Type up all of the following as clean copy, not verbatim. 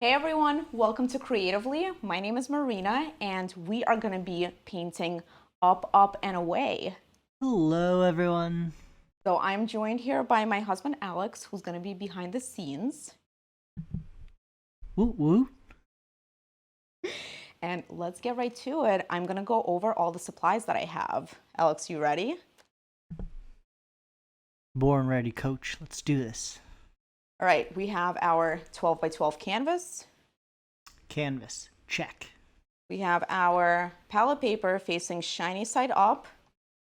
Hey everyone, welcome to Creatively. My name is Marina and we are going to be painting Up, Up, and Away. Hello, everyone. So I'm joined here by my husband Alex, who's going to be behind the scenes. Woo woo. And let's get right to it. I'm going to go over all the supplies that I have. Alex, you ready? Born ready, coach. Let's do this. All right, we have our 12 by 12 canvas. Canvas, check. We have our palette paper facing shiny side up.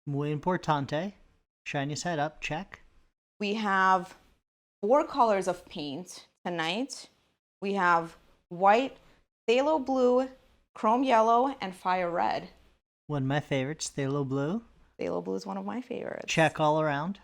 Muy importante. Shiny side up, check. We have 4 colors of paint tonight. We have white, phthalo blue, chrome yellow, and fire red. One of my favorites, phthalo blue. Phthalo blue is one of my favorites. Check all around.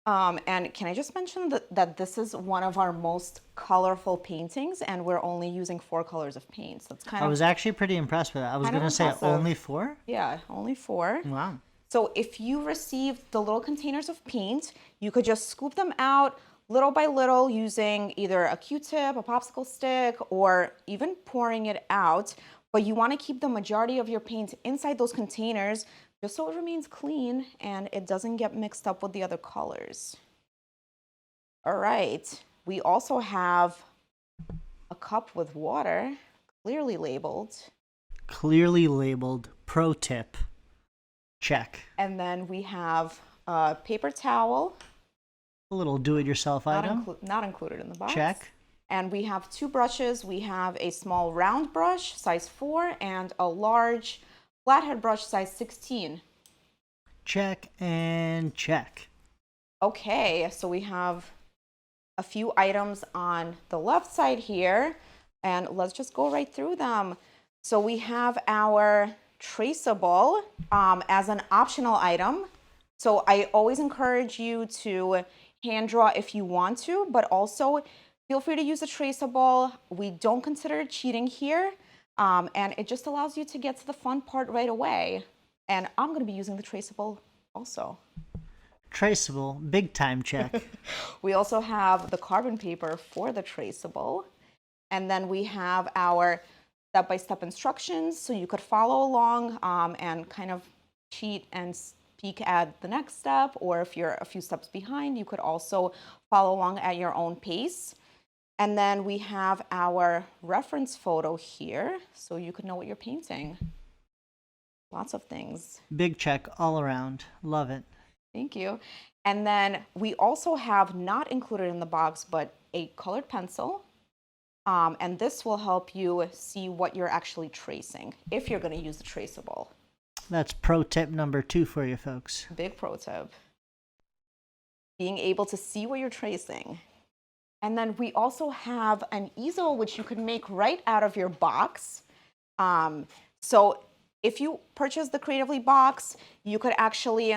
And can I just mention that this is one of our most colorful paintings, and we're only using 4 colors of paint. So that's kind of. I was actually pretty impressed with that. I was going to say only 4? Yeah, only 4. Wow. So if you received the little containers of paint, you could just scoop them out little by little using either a Q-tip, a popsicle stick, or even pouring it out. But you want to keep the majority of your paint inside those containers just so it remains clean and it doesn't get mixed up with the other colors. All right, we also have a cup with water, clearly labeled. Clearly labeled, pro tip. Check. And then we have a paper towel. A little do-it-yourself item. Not included in the box. Check. And we have 2 brushes. We have a small round brush, size 4, and a large flathead brush, size 16. Check and check. Okay, so we have a few items on the left side here, and let's just go right through them. So we have our traceable as an optional item. So I always encourage you to hand draw if you want to, but also feel free to use a traceable. We don't consider it cheating here, and it just allows you to get to the fun part right away. And I'm going to be using the traceable also. Traceable, big time check. We also have the carbon paper for the traceable. And then we have our step-by-step instructions, so you could follow along and kind of cheat and peek at the next step, or if you're a few steps behind, you could also follow along at your own pace. And then we have our reference photo here, so you could know what you're painting. Lots of things. Big check all around. Love it. Thank you. And then we also have, not included in the box, but a colored pencil. And this will help you see what you're actually tracing if you're going to use the traceable. That's pro tip number 2 for you folks. Big pro tip. Being able to see what you're tracing. And then we also have an easel, which you can make right out of your box. So if you purchase the Creatively box, you could actually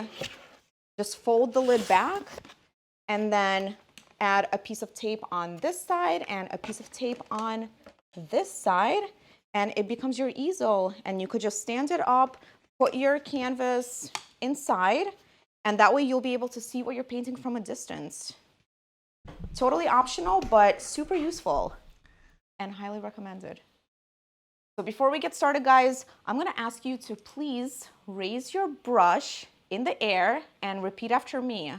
just fold the lid back and then add a piece of tape on this side and a piece of tape on this side, and it becomes your easel. And you could just stand it up, put your canvas inside, and that way you'll be able to see what you're painting from a distance. Totally optional, but super useful and highly recommended. So before we get started, guys, I'm going to ask you to please raise your brush in the air and repeat after me.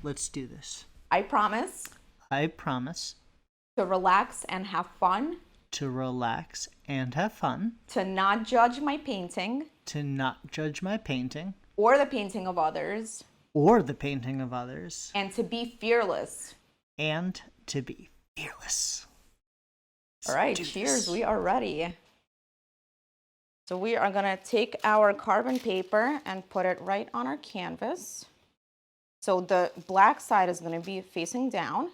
Let's do this. I promise. I promise. To relax and have fun. To relax and have fun. To not judge my painting. To not judge my painting. Or the painting of others. Or the painting of others. And to be fearless. And to be fearless. All right, cheers. We are ready. So we are going to take our carbon paper and put it right on our canvas. So the black side is going to be facing down.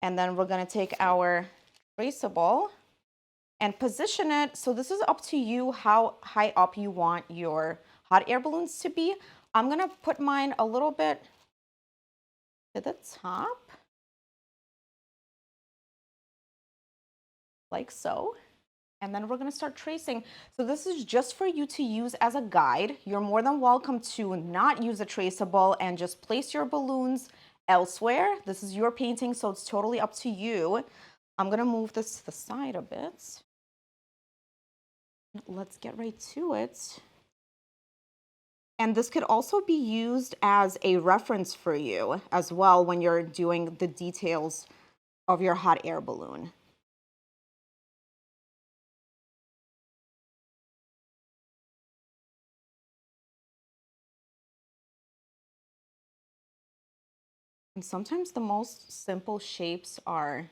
And then we're going to take our traceable and position it. So this is up to you how high up you want your hot air balloons to be. I'm going to put mine a little bit to the top, like so. And then we're going to start tracing. So this is just for you to use as a guide. You're more than welcome to not use a traceable and just place your balloons elsewhere. This is your painting, so it's totally up to you. I'm gonna move this to the side a bit. Let's get right to it. And this could also be used as a reference for you as well when you're doing the details of your hot air balloon. And sometimes the most simple shapes are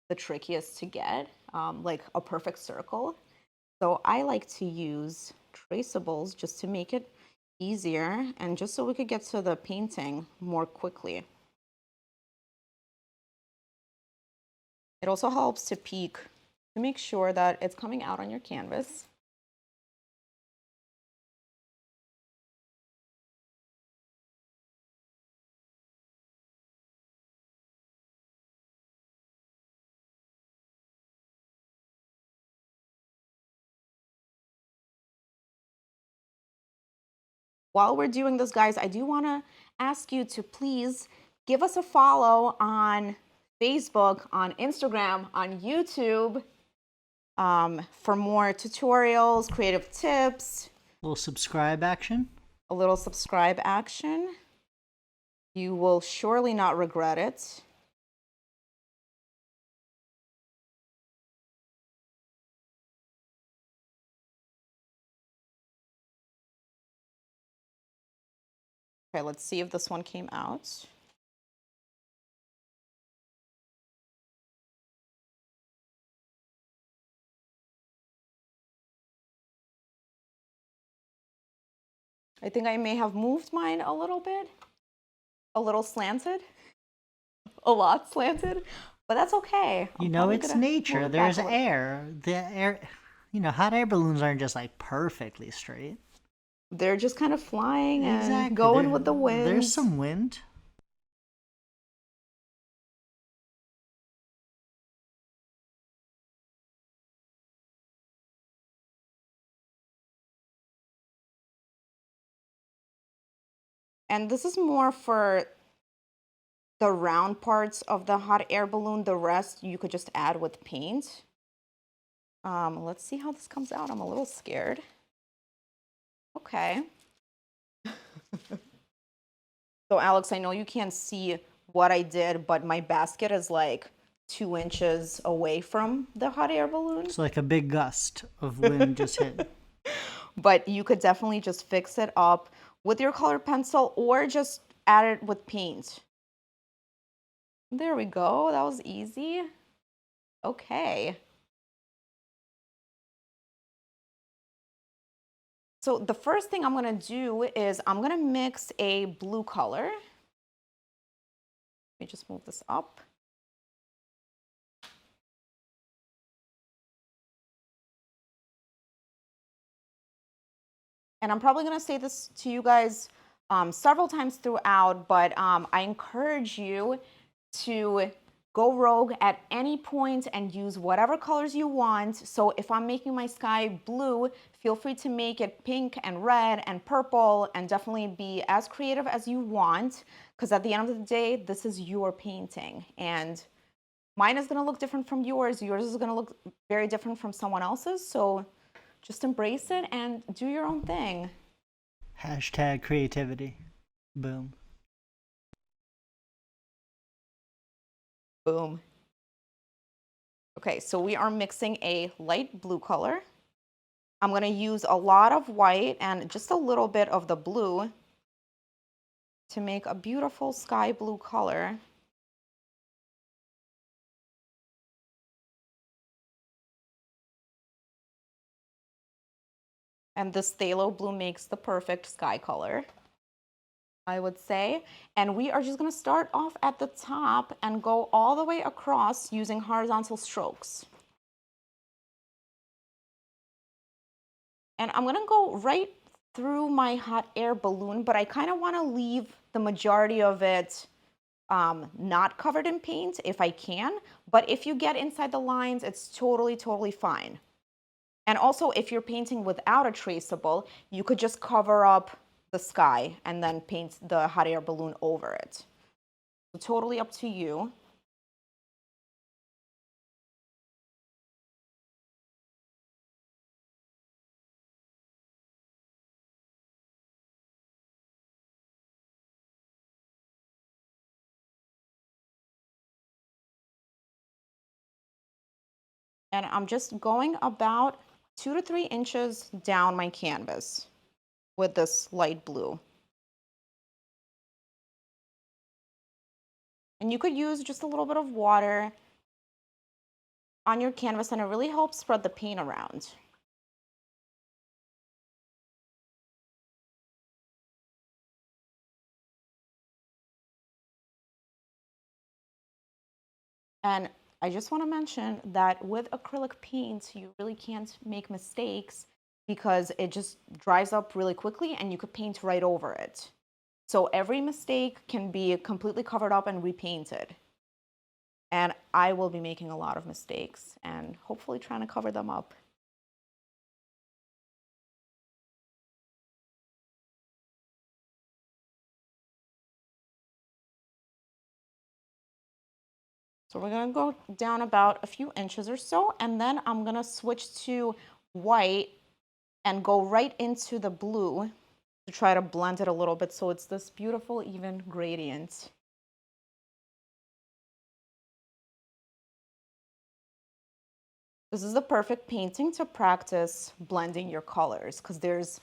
the trickiest to get, like a perfect circle. So I like to use traceables just to make it easier and just so we could get to the painting more quickly. It also helps to peek to make sure that it's coming out on your canvas. While we're doing this, guys, I do want to ask you to please give us a follow on Facebook, on Instagram, on YouTube for more tutorials, creative tips. Little subscribe action. A little subscribe action. You will surely not regret it. Okay, let's see if this one came out. I think I may have moved mine a little bit, a little slanted, a lot slanted, but that's okay. You know, it's nature. There's air. The air, hot air balloons aren't just like perfectly straight. They're just kind of flying and Exactly. going with the wind. There's some wind. And this is more for the round parts of the hot air balloon. The rest you could just add with paint. Let's see how this comes out. I'm a little scared. Okay. So Alex, I know you can't see what I did, but my basket is like 2 inches away from the hot air balloon. It's like a big gust of wind just hit. But you could definitely just fix it up with your colored pencil or just add it with paint. There we go. That was easy. Okay. So the first thing I'm going to do is I'm going to mix a blue color. Let me just move this up. And I'm probably going to say this to you guys several times throughout, but I encourage you to go rogue at any point and use whatever colors you want. So if I'm making my sky blue, feel free to make it pink and red and purple and definitely be as creative as you want, because at the end of the day, this is your painting and mine is going to look different from yours. Yours is going to look very different from someone else's. So just embrace it and do your own thing. Hashtag creativity. Boom. Boom. Okay, so we are mixing a light blue color. I'm going to use a lot of white and just a little bit of the blue to make a beautiful sky blue color. And this phthalo blue makes the perfect sky color, I would say. And we are just going to start off at the top and go all the way across using horizontal strokes. And I'm going to go right through my hot air balloon, but I kind of want to leave the majority of it not covered in paint if I can. But if you get inside the lines, it's totally, totally fine. And also, if you're painting without a traceable, you could just cover up the sky and then paint the hot air balloon over it. So totally up to you. And I'm just going about 2 to 3 inches down my canvas with this light blue. And you could use just a little bit of water on your canvas, and it really helps spread the paint around. And I just want to mention that with acrylic paint, you really can't make mistakes because it just dries up really quickly and you could paint right over it. So every mistake can be completely covered up and repainted. And I will be making a lot of mistakes and hopefully trying to cover them up. So we're gonna go down about a few inches or so, and then I'm gonna switch to white and go right into the blue to try to blend it a little bit so it's this beautiful even gradient. This is the perfect painting to practice blending your colors because there's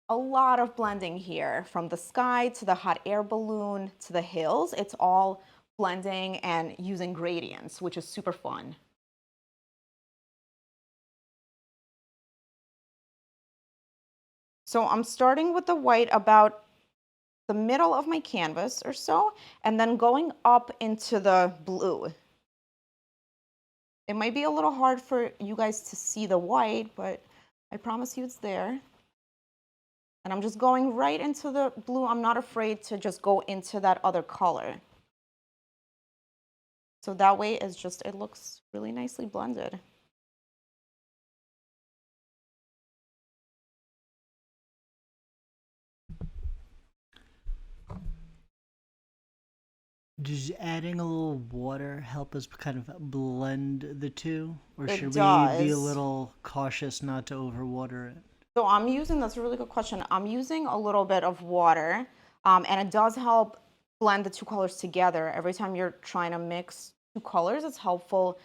a lot of blending here, from the sky to the hot air balloon to the hills. It's all blending and using gradients, which is super fun. So I'm starting with the white about the middle of my canvas or so, and then going up into the blue. It might be a little hard for you guys to see the white, but I promise you it's there. And I'm just going right into the blue. I'm not afraid to just go into that other color. So that way it's just, it looks really nicely blended. Does adding a little water help us kind of blend the two? Or It should we be a does. little cautious not to overwater it? So I'm using, that's a really good question. I'm using a little bit of water, and it does help blend the two colors together. Every time you're trying to mix two colors, it's helpful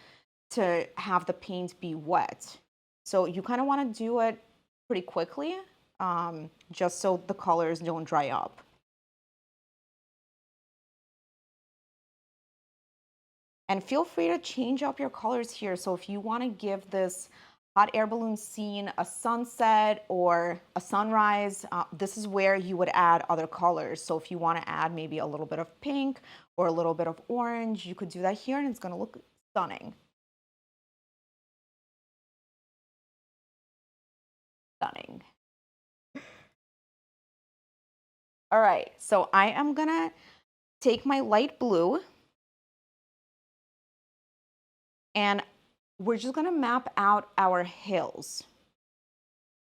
to have the paint be wet. So you kind of want to do it pretty quickly, just so the colors don't dry up. And feel free to change up your colors here. So if you want to give this hot air balloon scene a sunset or a sunrise, this is where you would add other colors. So if you want to add maybe a little bit of pink or a little bit of orange, you could do that here and it's going to look stunning. Stunning. All right, so I am going to take my light blue and we're just going to map out our hills.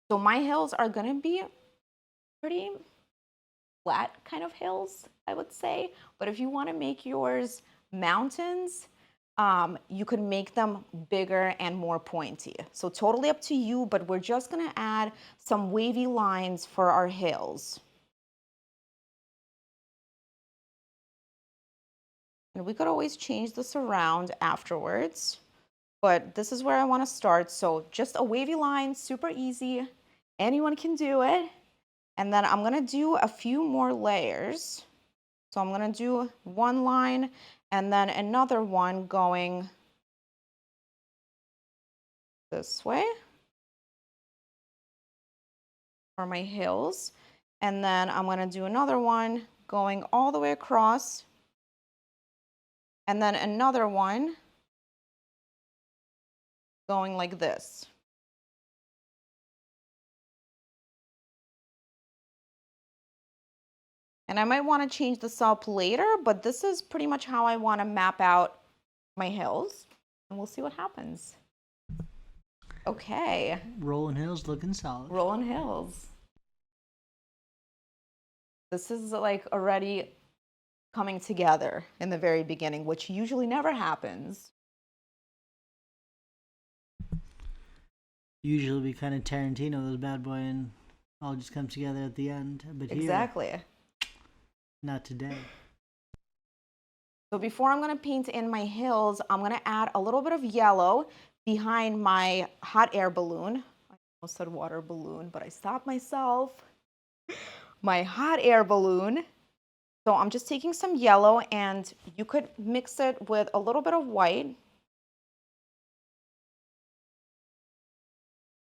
So my hills are going to be pretty flat kind of hills, I would say. But if you want to make yours mountains, you could make them bigger and more pointy. So totally up to you, but we're just going to add some wavy lines for our hills. And we could always change this around afterwards, but this is where I want to start. So just a wavy line, super easy. Anyone can do it. And then I'm going to do a few more layers. So I'm going to do one line and then another one going this way for my hills. And then I'm going to do another one going all the way across. And then another one going like this. And I might want to change this up later, but this is pretty much how I want to map out my hills. And we'll see what happens. Okay. Rolling hills looking solid. Rolling hills. This is like already coming together in the very beginning, which usually never happens. Usually we kind of Tarantino those bad boy and all just comes together at the end. But here, Exactly. not today. So before I'm going to paint in my hills, I'm going to add a little bit of yellow behind my hot air balloon. I almost said water balloon, but I stopped myself. My hot air balloon. So I'm just taking some yellow, and you could mix it with a little bit of white.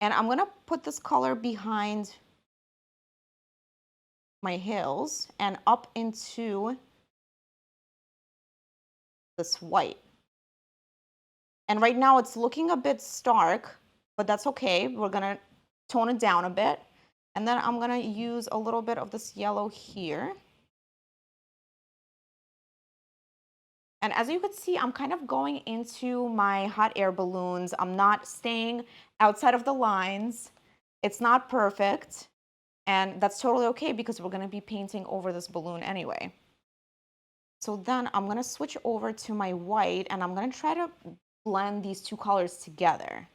And I'm going to put this color behind my hills and up into this white. And right now it's looking a bit stark, but that's okay. We're going to tone it down a bit. And then I'm going to use a little bit of this yellow here. And as you can see, I'm kind of going into my hot air balloons. I'm not staying outside of the lines. It's not perfect. And that's totally okay because we're going to be painting over this balloon anyway. So then I'm going to switch over to my white, and I'm going to try to blend these two colors together.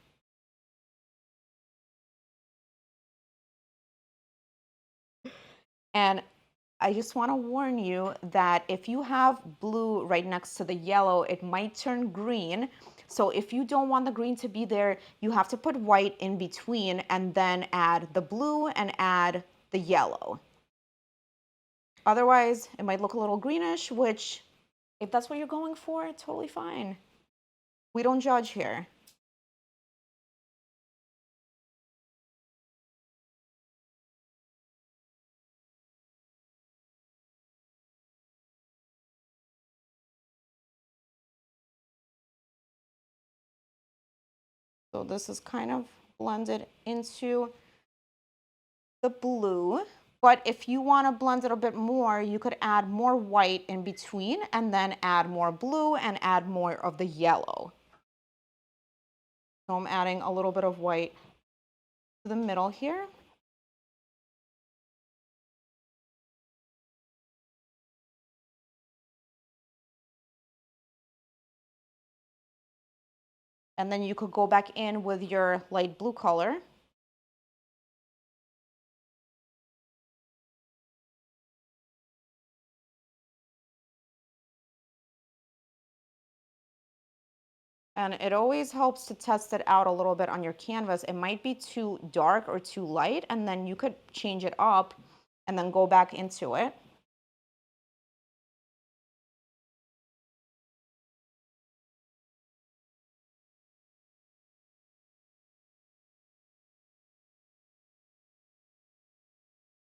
And I just want to warn you that if you have blue right next to the yellow, it might turn green. So if you don't want the green to be there, you have to put white in between and then add the blue and add the yellow. Otherwise, it might look a little greenish, which if that's what you're going for, totally fine. We don't judge here. So this is kind of blended into the blue. But if you want to blend it a bit more, you could add more white in between and then add more blue and add more of the yellow. So I'm adding a little bit of white to the middle here. And then you could go back in with your light blue color. And it always helps to test it out a little bit on your canvas. It might be too dark or too light, and then you could change it up and then go back into it.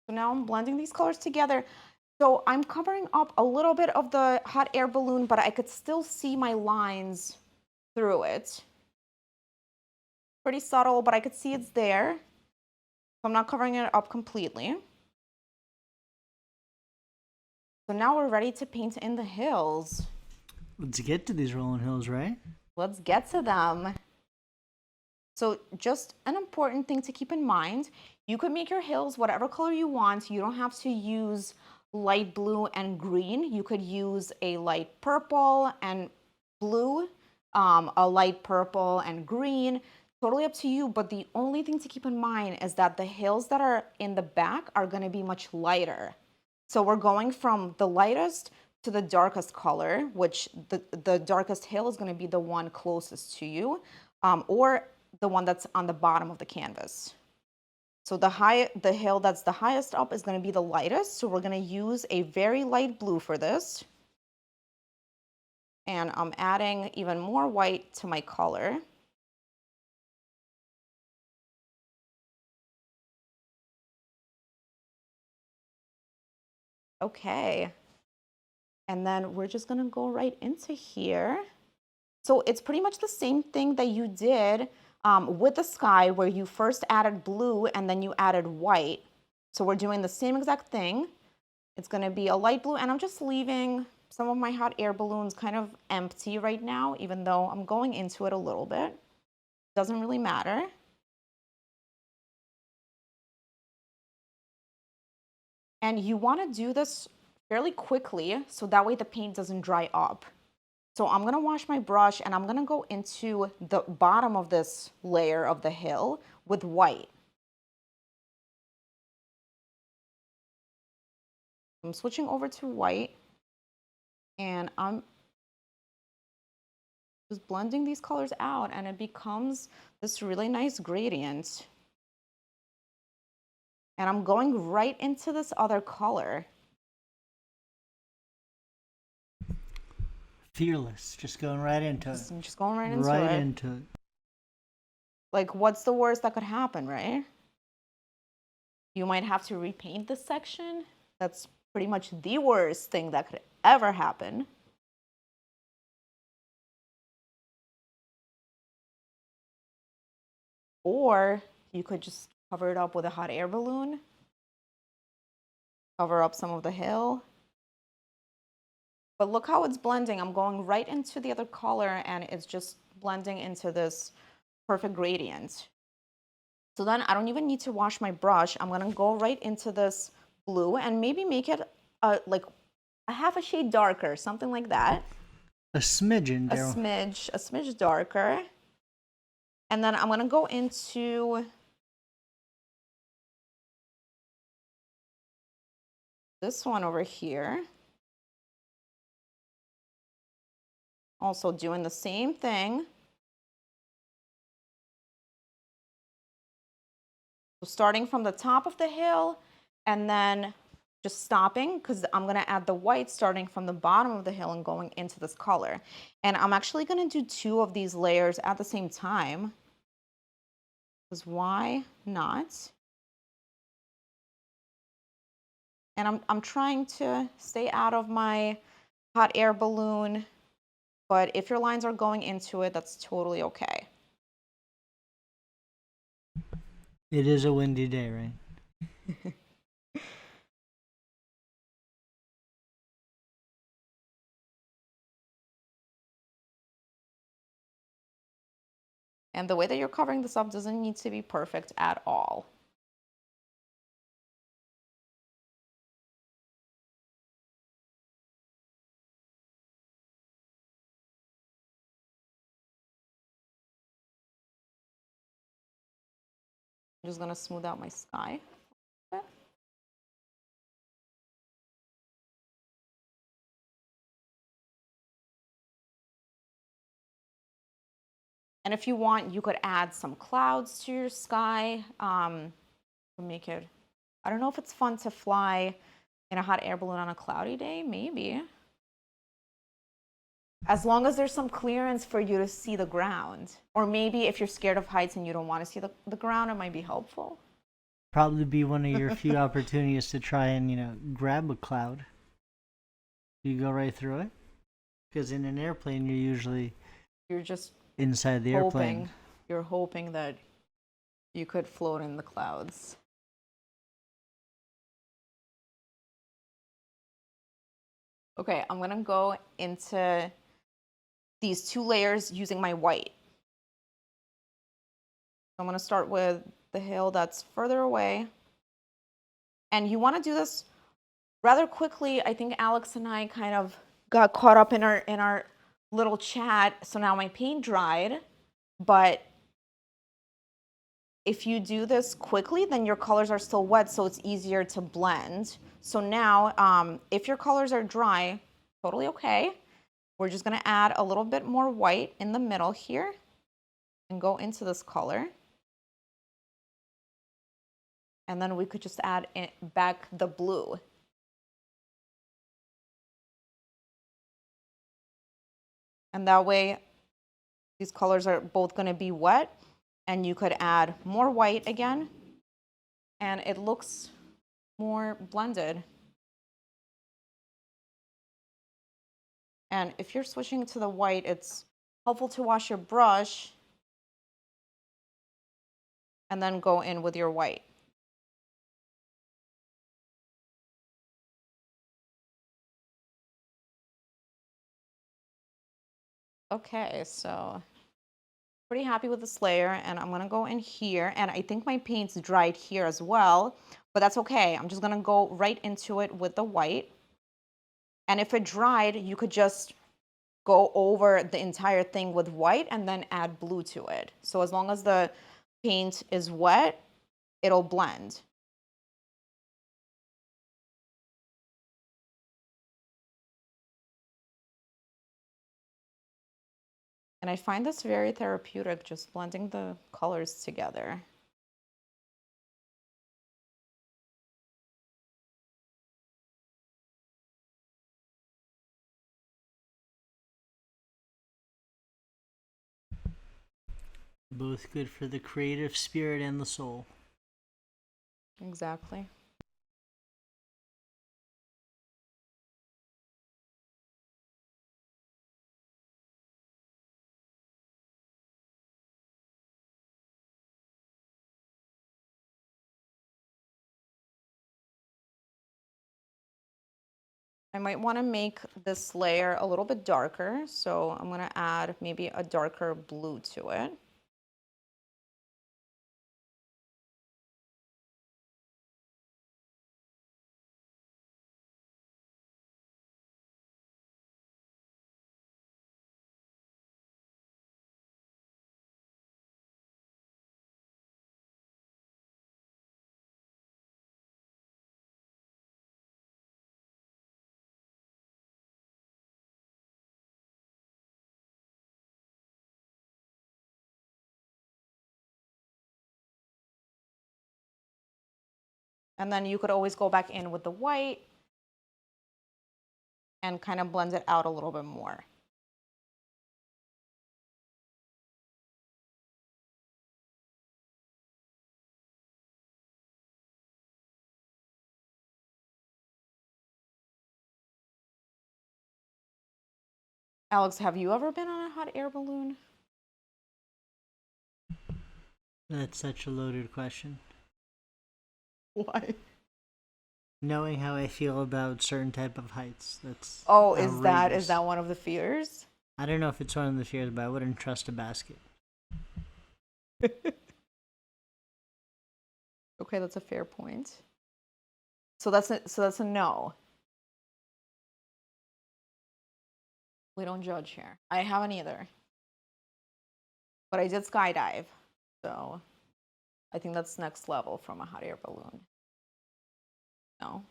So now I'm blending these colors together. So I'm covering up a little bit of the hot air balloon, but I could still see my lines through it. Pretty subtle, but I could see it's there. So I'm not covering it up completely. So now we're ready to paint in the hills. Let's get to these rolling hills, right? Let's get to them. So just an important thing to keep in mind, you could make your hills whatever color you want. You don't have to use light blue and green. You could use a light purple and blue, a light purple and green. Totally up to you, but the only thing to keep in mind is that the hills that are in the back are going to be much lighter. So we're going from the lightest to the darkest color, which the darkest hill is going to be the one closest to you, or the one that's on the bottom of the canvas. So the hill that's the highest up is going to be the lightest. So we're going to use a very light blue for this. And I'm adding even more white to my color. Okay. And then we're just going to go right into here. So it's pretty much the same thing that you did with the sky, where you first added blue and then you added white. So we're doing the same exact thing. It's going to be a light blue, and I'm just leaving some of my hot air balloons kind of empty right now, even though I'm going into it a little bit. Doesn't really matter. And you want to do this fairly quickly so that way the paint doesn't dry up. So I'm gonna wash my brush and I'm gonna go into the bottom of this layer of the hill with white. I'm switching over to white and I'm just blending these colors out and it becomes this really nice gradient. And I'm going right into this other color. Fearless, just going right into it. Just going right into Right it. into it. Like, what's the worst that could happen, right? You might have to repaint this section. That's pretty much the worst thing that could ever happen. Or you could just cover it up with a hot air balloon, cover up some of the hill. But look how it's blending. I'm going right into the other color and it's just blending into this perfect gradient. So then I don't even need to wash my brush. I'm gonna go right into this blue and maybe make it like a half a shade darker, something like that. A smidgen, Daryl. A smidge darker. And then I'm gonna go into this one over here. Also doing the same thing. So starting from the top of the hill and then just stopping because I'm gonna add the white starting from the bottom of the hill and going into this color. And I'm actually gonna do 2 of these layers at the same time. Because why not? And I'm trying to stay out of my hot air balloon, but if your lines are going into it, that's totally okay. It is a windy day, right? And the way that you're covering this up doesn't need to be perfect at all. I'm just gonna smooth out my sky. And if you want, you could add some clouds to your sky to make it, I don't know if it's fun to fly in a hot air balloon on a cloudy day, maybe. As long as there's some clearance for you to see the ground. Or maybe if you're scared of heights and you don't want to see the ground, it might be helpful. Probably be one of your few opportunities to try and, grab a cloud. You go right through it. Because in an airplane, you're just inside the airplane. You're hoping that you could float in the clouds. Okay, I'm gonna go into these 2 layers using my white. I'm gonna start with the hill that's further away. And you wanna do this rather quickly. I think Alex and I kind of got caught up in our little chat. So now my paint dried, but if you do this quickly, then your colors are still wet, so it's easier to blend. So now, if your colors are dry, totally okay. We're just gonna add a little bit more white in the middle here and go into this color. And then we could just add back the blue. And that way, these colors are both gonna be wet, and you could add more white again, and it looks more blended. And if you're switching to the white, it's helpful to wash your brush and then go in with your white. Okay, so pretty happy with this layer, and I'm gonna go in here, and I think my paint's dried here as well, but that's okay. I'm just gonna go right into it with the white. And if it dried, you could just go over the entire thing with white and then add blue to it. So as long as the paint is wet, it'll blend. And I find this very therapeutic, just blending the colors together. Both good for the creative spirit and the soul. Exactly. I might want to make this layer a little bit darker, so I'm going to add maybe a darker blue to it. And then you could always go back in with the white and kind of blend it out a little bit more. Alex, have you ever been on a hot air balloon? That's such a loaded question. Why? Knowing how I feel about certain type of heights, that's Oh, outrageous. is that one of the fears? I don't know if it's one of the fears, but I wouldn't trust a basket. Okay, that's a fair point. So that's a no. We don't judge here. I haven't either. But I did skydive. So I think that's next level from a hot air balloon. No.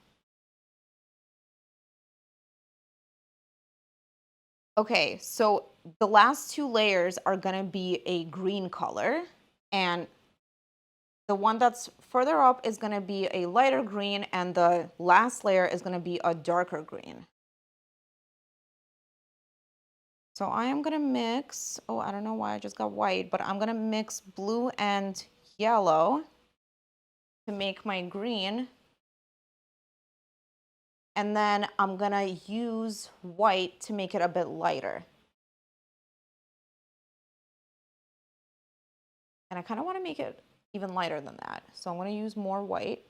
Okay, so the last two layers are gonna be a green color, and the one that's further up is gonna be a lighter green, and the last layer is gonna be a darker green. So I am gonna mix, oh, I don't know why I just got white, but I'm gonna mix blue and yellow to make my green. And then I'm gonna use white to make it a bit lighter. And I kind of want to make it even lighter than that. So I'm going to use more white.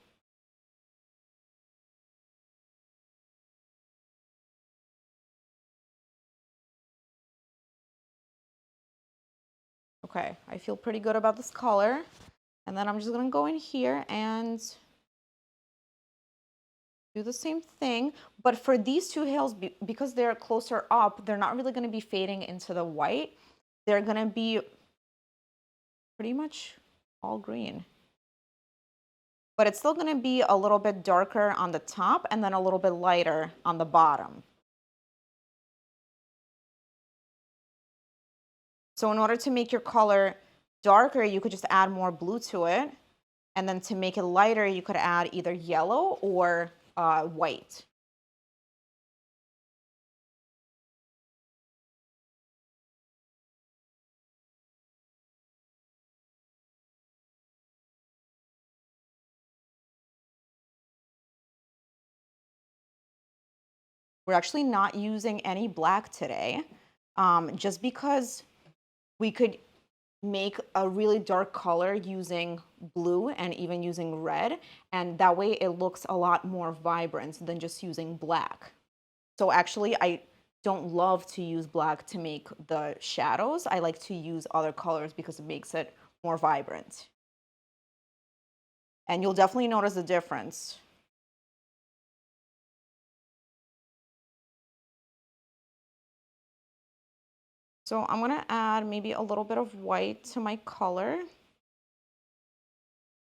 Okay, I feel pretty good about this color. And then I'm just going to go in here and do the same thing. But for these two hills, because they're closer up, they're not really going to be fading into the white. They're going to be pretty much all green. But it's still going to be a little bit darker on the top and then a little bit lighter on the bottom. So in order to make your color darker, you could just add more blue to it. And then to make it lighter, you could add either yellow or white. We're actually not using any black today, just because we could make a really dark color using blue and even using red, and that way it looks a lot more vibrant than just using black. So actually, I don't love to use black to make the shadows. I like to use other colors because it makes it more vibrant. And you'll definitely notice the difference. So I'm gonna add maybe a little bit of white to my color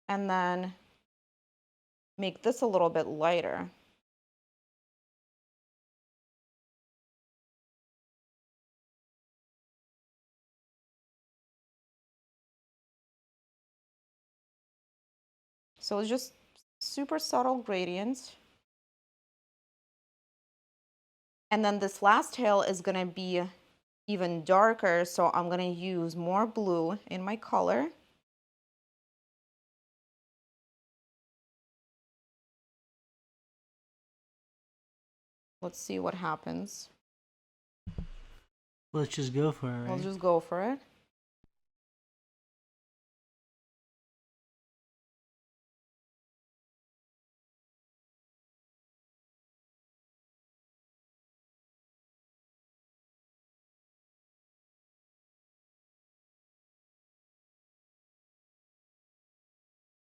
and then make this a little bit lighter. So it's just super subtle gradients. And then this last tail is gonna be even darker, so I'm gonna use more blue in my color. Let's see what happens. Let's just go for it, right? We'll just go for it.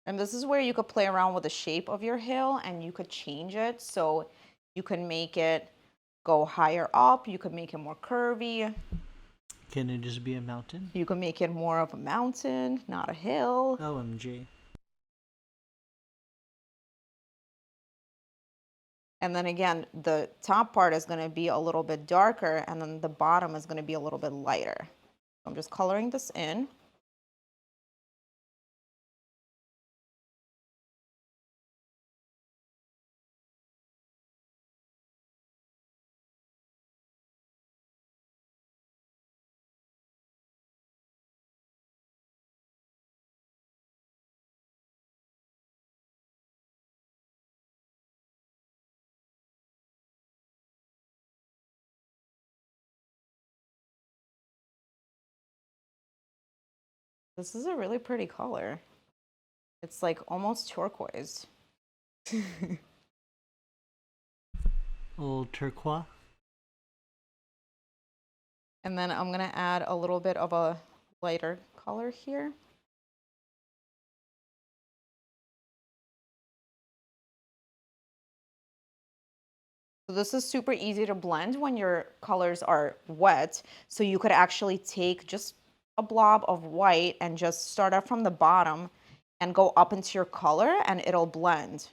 And this is where you could play around with the shape of your hill and you could change it. So you can make it go higher up. You could make it more curvy. Can it just be a mountain? You can make it more of a mountain, not a hill. OMG. And then again, the top part is going to be a little bit darker and then the bottom is going to be a little bit lighter. I'm just coloring this in. This is a really pretty color. It's like almost turquoise. A little turquoise. And then I'm gonna add a little bit of a lighter color here. So this is super easy to blend when your colors are wet. So you could actually take just a blob of white and just start out from the bottom and go up into your color and it'll blend.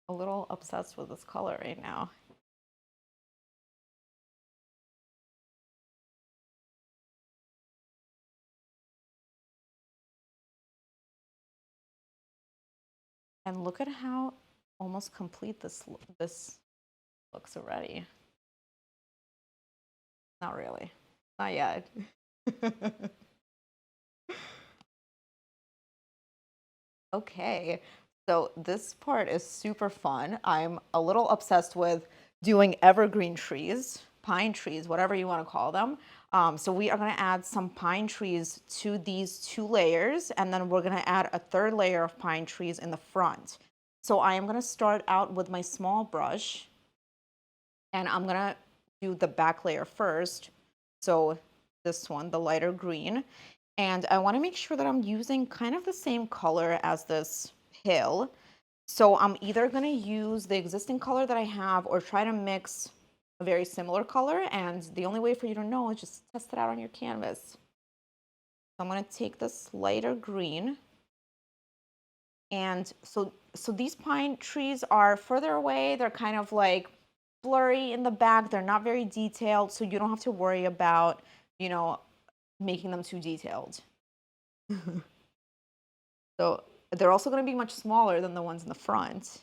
A little obsessed with this color right now. And look at how almost complete this looks already. Not really, not yet. Okay, so this part is super fun. I'm a little obsessed with doing evergreen trees, pine trees, whatever you want to call them. So we are going to add some pine trees to these 2 layers, and then we're going to add a 3rd layer of pine trees in the front. So I am going to start out with my small brush, and I'm going to do the back layer first. So this one, the lighter green. And I want to make sure that I'm using kind of the same color as this hill. So I'm either going to use the existing color that I have or try to mix a very similar color. And the only way for you to know is just test it out on your canvas. So I'm going to take this lighter green. And so these pine trees are further away. They're kind of like blurry in the back. They're not very detailed. So you don't have to worry about, you know, making them too detailed. So they're also going to be much smaller than the ones in the front.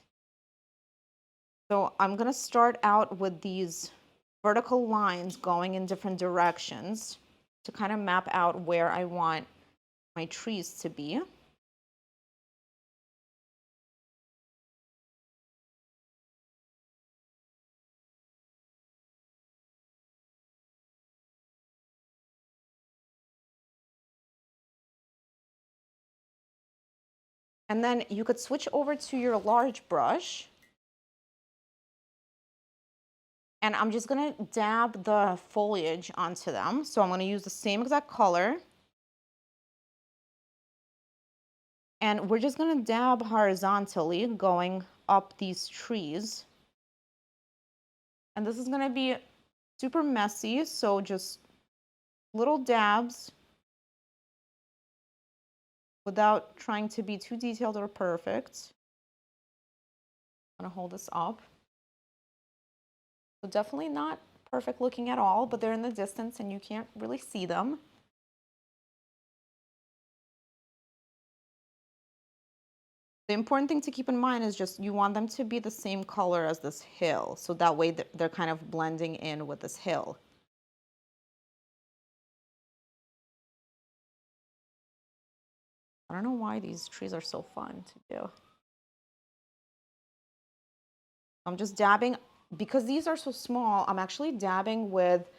So I'm going to start out with these vertical lines going in different directions to kind of map out where I want my trees to be. And then you could switch over to your large brush. And I'm just going to dab the foliage onto them. So I'm going to use the same exact color. And we're just gonna dab horizontally going up these trees. And this is gonna be super messy, so just little dabs without trying to be too detailed or perfect. I'm gonna hold this up. So definitely not perfect looking at all, but they're in the distance and you can't really see them. The important thing to keep in mind is just you want them to be the same color as this hill, so that way they're kind of blending in with this hill. I don't know why these trees are so fun to do. I'm just dabbing, because these are so small, I'm actually dabbing with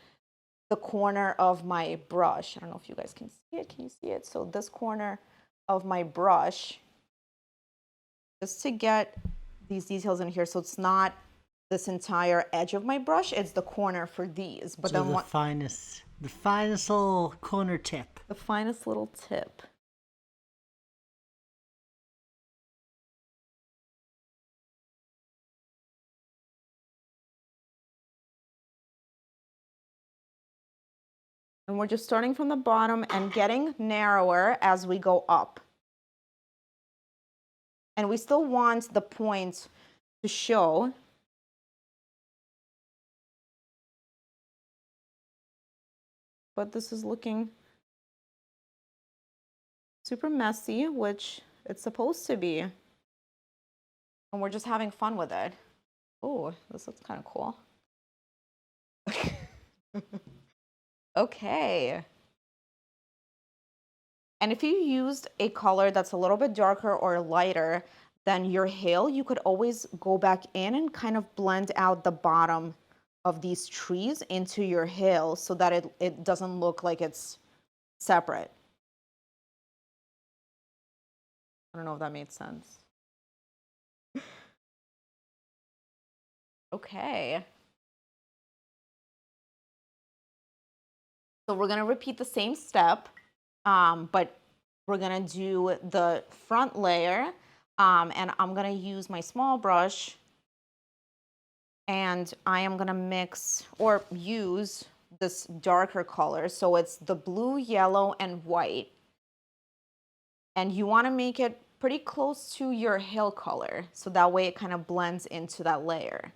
the corner of my brush. I don't know if you guys can see it. Can you see it? So this corner of my brush, just to get these details in here, so it's not this entire edge of my brush, it's the corner for these. But so then the finest little corner tip. the finest little tip. And we're just starting from the bottom and getting narrower as we go up. And we still want the point to show. But this is looking super messy, which it's supposed to be. And we're just having fun with it. Oh, this looks kind of cool. Okay. And if you used a color that's a little bit darker or lighter than your hill, you could always go back in and kind of blend out the bottom of these trees into your hill so that it doesn't look like it's separate. I don't know if that made sense. Okay. So we're gonna repeat the same step, but we're gonna do the front layer, and I'm gonna use my small brush, and I am gonna mix or use this darker color. So it's the blue, yellow, and white. And you wanna make it pretty close to your hill color, so that way it kind of blends into that layer.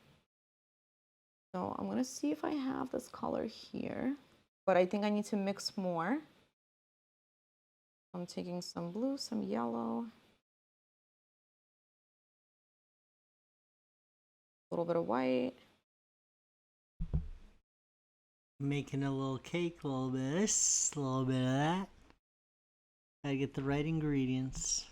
So I'm gonna see if I have this color here, but I think I need to mix more. I'm taking some blue, some yellow, a little bit of white. Making a little cake, a little bit of this, a little bit of that. Gotta get the right ingredients.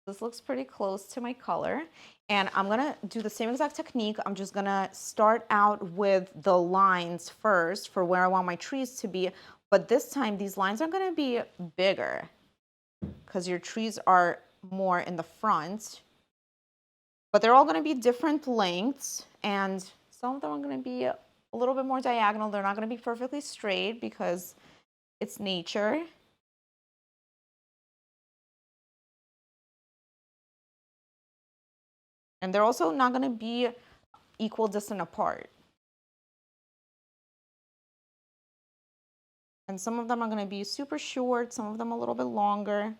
This looks pretty close to my color. And I'm gonna do the same exact technique. I'm just gonna start out with the lines first for where I want my trees to be. But this time, these lines are gonna be bigger because your trees are more in the front. But they're all gonna be different lengths, and some of them are gonna be a little bit more diagonal. They're not gonna be perfectly straight because it's nature. And they're also not gonna be equal distant apart. And some of them are gonna be super short, some of them a little bit longer.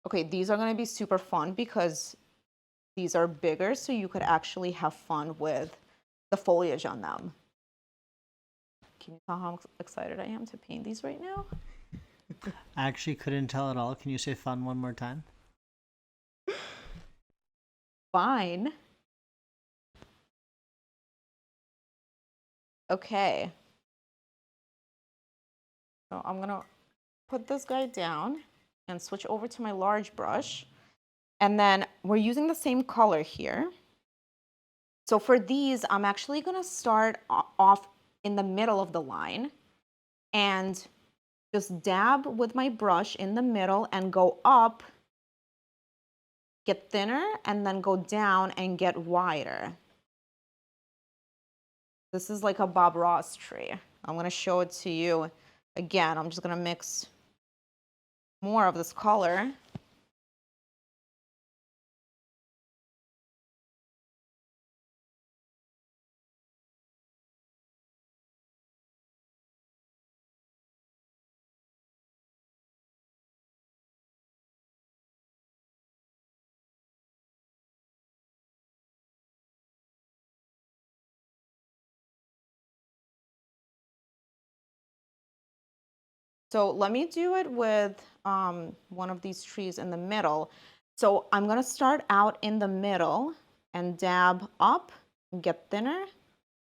Okay, these are gonna be super fun because these are bigger, so you could actually have fun with the foliage on them. Can you tell how excited I am to paint these right now? I actually couldn't tell at all. Can you say fun one more time? Fine. Okay. So I'm gonna put this guy down and switch over to my large brush. And then we're using the same color here. So for these, I'm actually gonna start off in the middle of the line and just dab with my brush in the middle and go up get thinner, and then go down and get wider. This is like a Bob Ross tree. I'm gonna show it to you again. I'm just gonna mix more of this color. So let me do it with one of these trees in the middle. So I'm gonna start out in the middle and dab up and get thinner.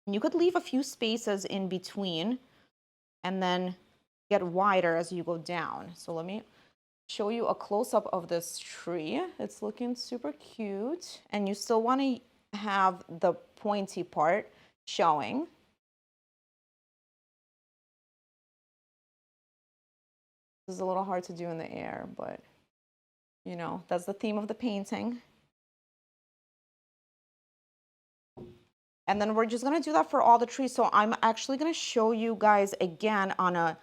And you could leave a few spaces in between and then get wider as you go down. So let me show you a close-up of this tree. It's looking super cute. And you still wanna have the pointy part showing. This is a little hard to do in the air, but you know, that's the theme of the painting. And then we're just gonna do that for all the trees. So I'm actually gonna show you guys again on a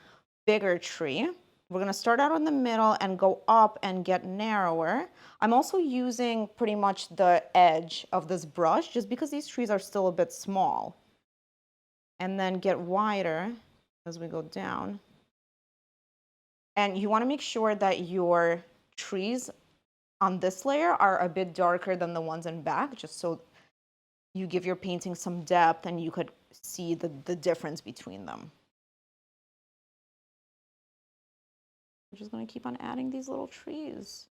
bigger tree. We're gonna start out in the middle and go up and get narrower. I'm also using pretty much the edge of this brush just because these trees are still a bit small. And then get wider as we go down. And you wanna make sure that your trees on this layer are a bit darker than the ones in back, just so you give your painting some depth and you could see the difference between them. I'm just gonna keep on adding these little trees.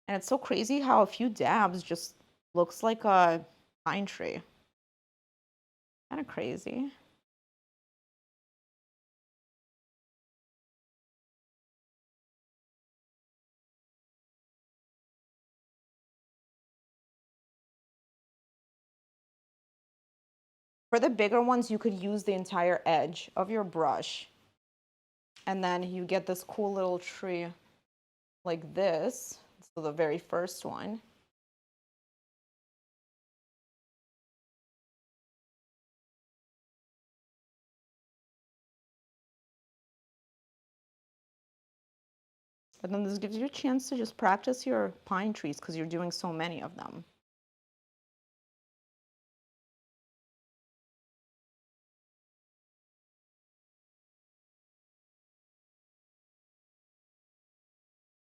And it's so crazy how a few dabs just looks like a pine tree. Kind of crazy. For the bigger ones, you could use the entire edge of your brush. And then you get this cool little tree like this. So the very first one. And then this gives you a chance to just practice your pine trees because you're doing so many of them.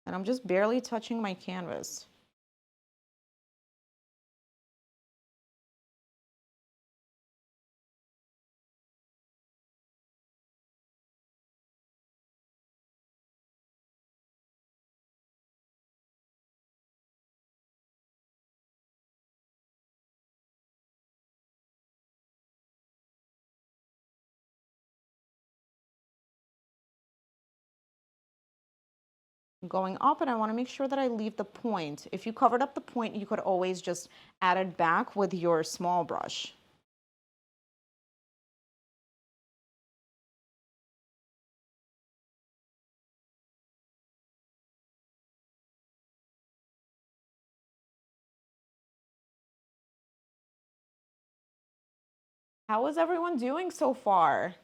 And I'm just barely touching my canvas. Going up, and I want to make sure that I leave the point. If you covered up the point, you could always just add it back with your small brush. How is everyone doing so far?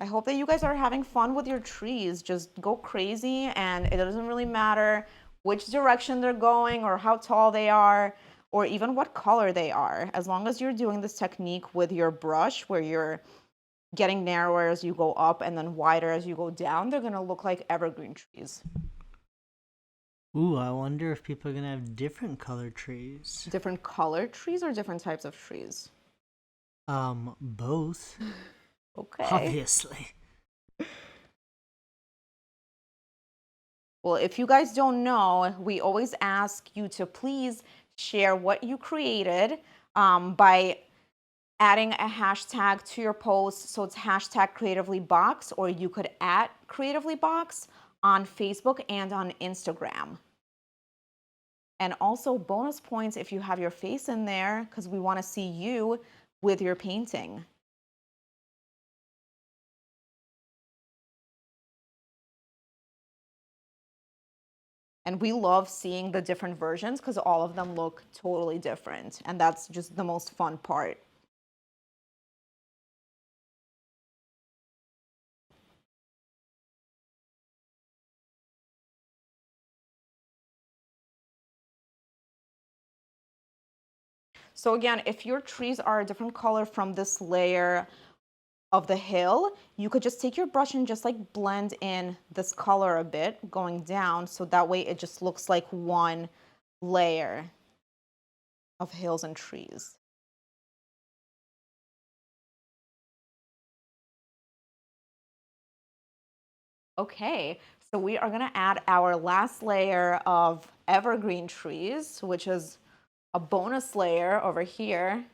I hope that you guys are having fun with your trees. Just go crazy, and it doesn't really matter which direction they're going or how tall they are or even what color they are. As long as you're doing this technique with your brush where you're getting narrower as you go up and then wider as you go down, they're gonna look like evergreen trees. Ooh, I wonder if people are gonna have different color trees. Different colored trees or different types of trees? Both. Okay. Obviously. Well, if you guys don't know, we always ask you to please share what you created by adding a hashtag to your post. So it's hashtag creativelybox, or you could add creativelybox on Facebook and on Instagram. And also bonus points if you have your face in there, because we want to see you with your painting. And we love seeing the different versions because all of them look totally different. And that's just the most fun part. So again, if your trees are a different color from this layer of the hill, you could just take your brush and just like blend in this color a bit going down, so that way it just looks like one layer of hills and trees. Okay, so we are gonna add our last layer of evergreen trees, which is a bonus layer over here.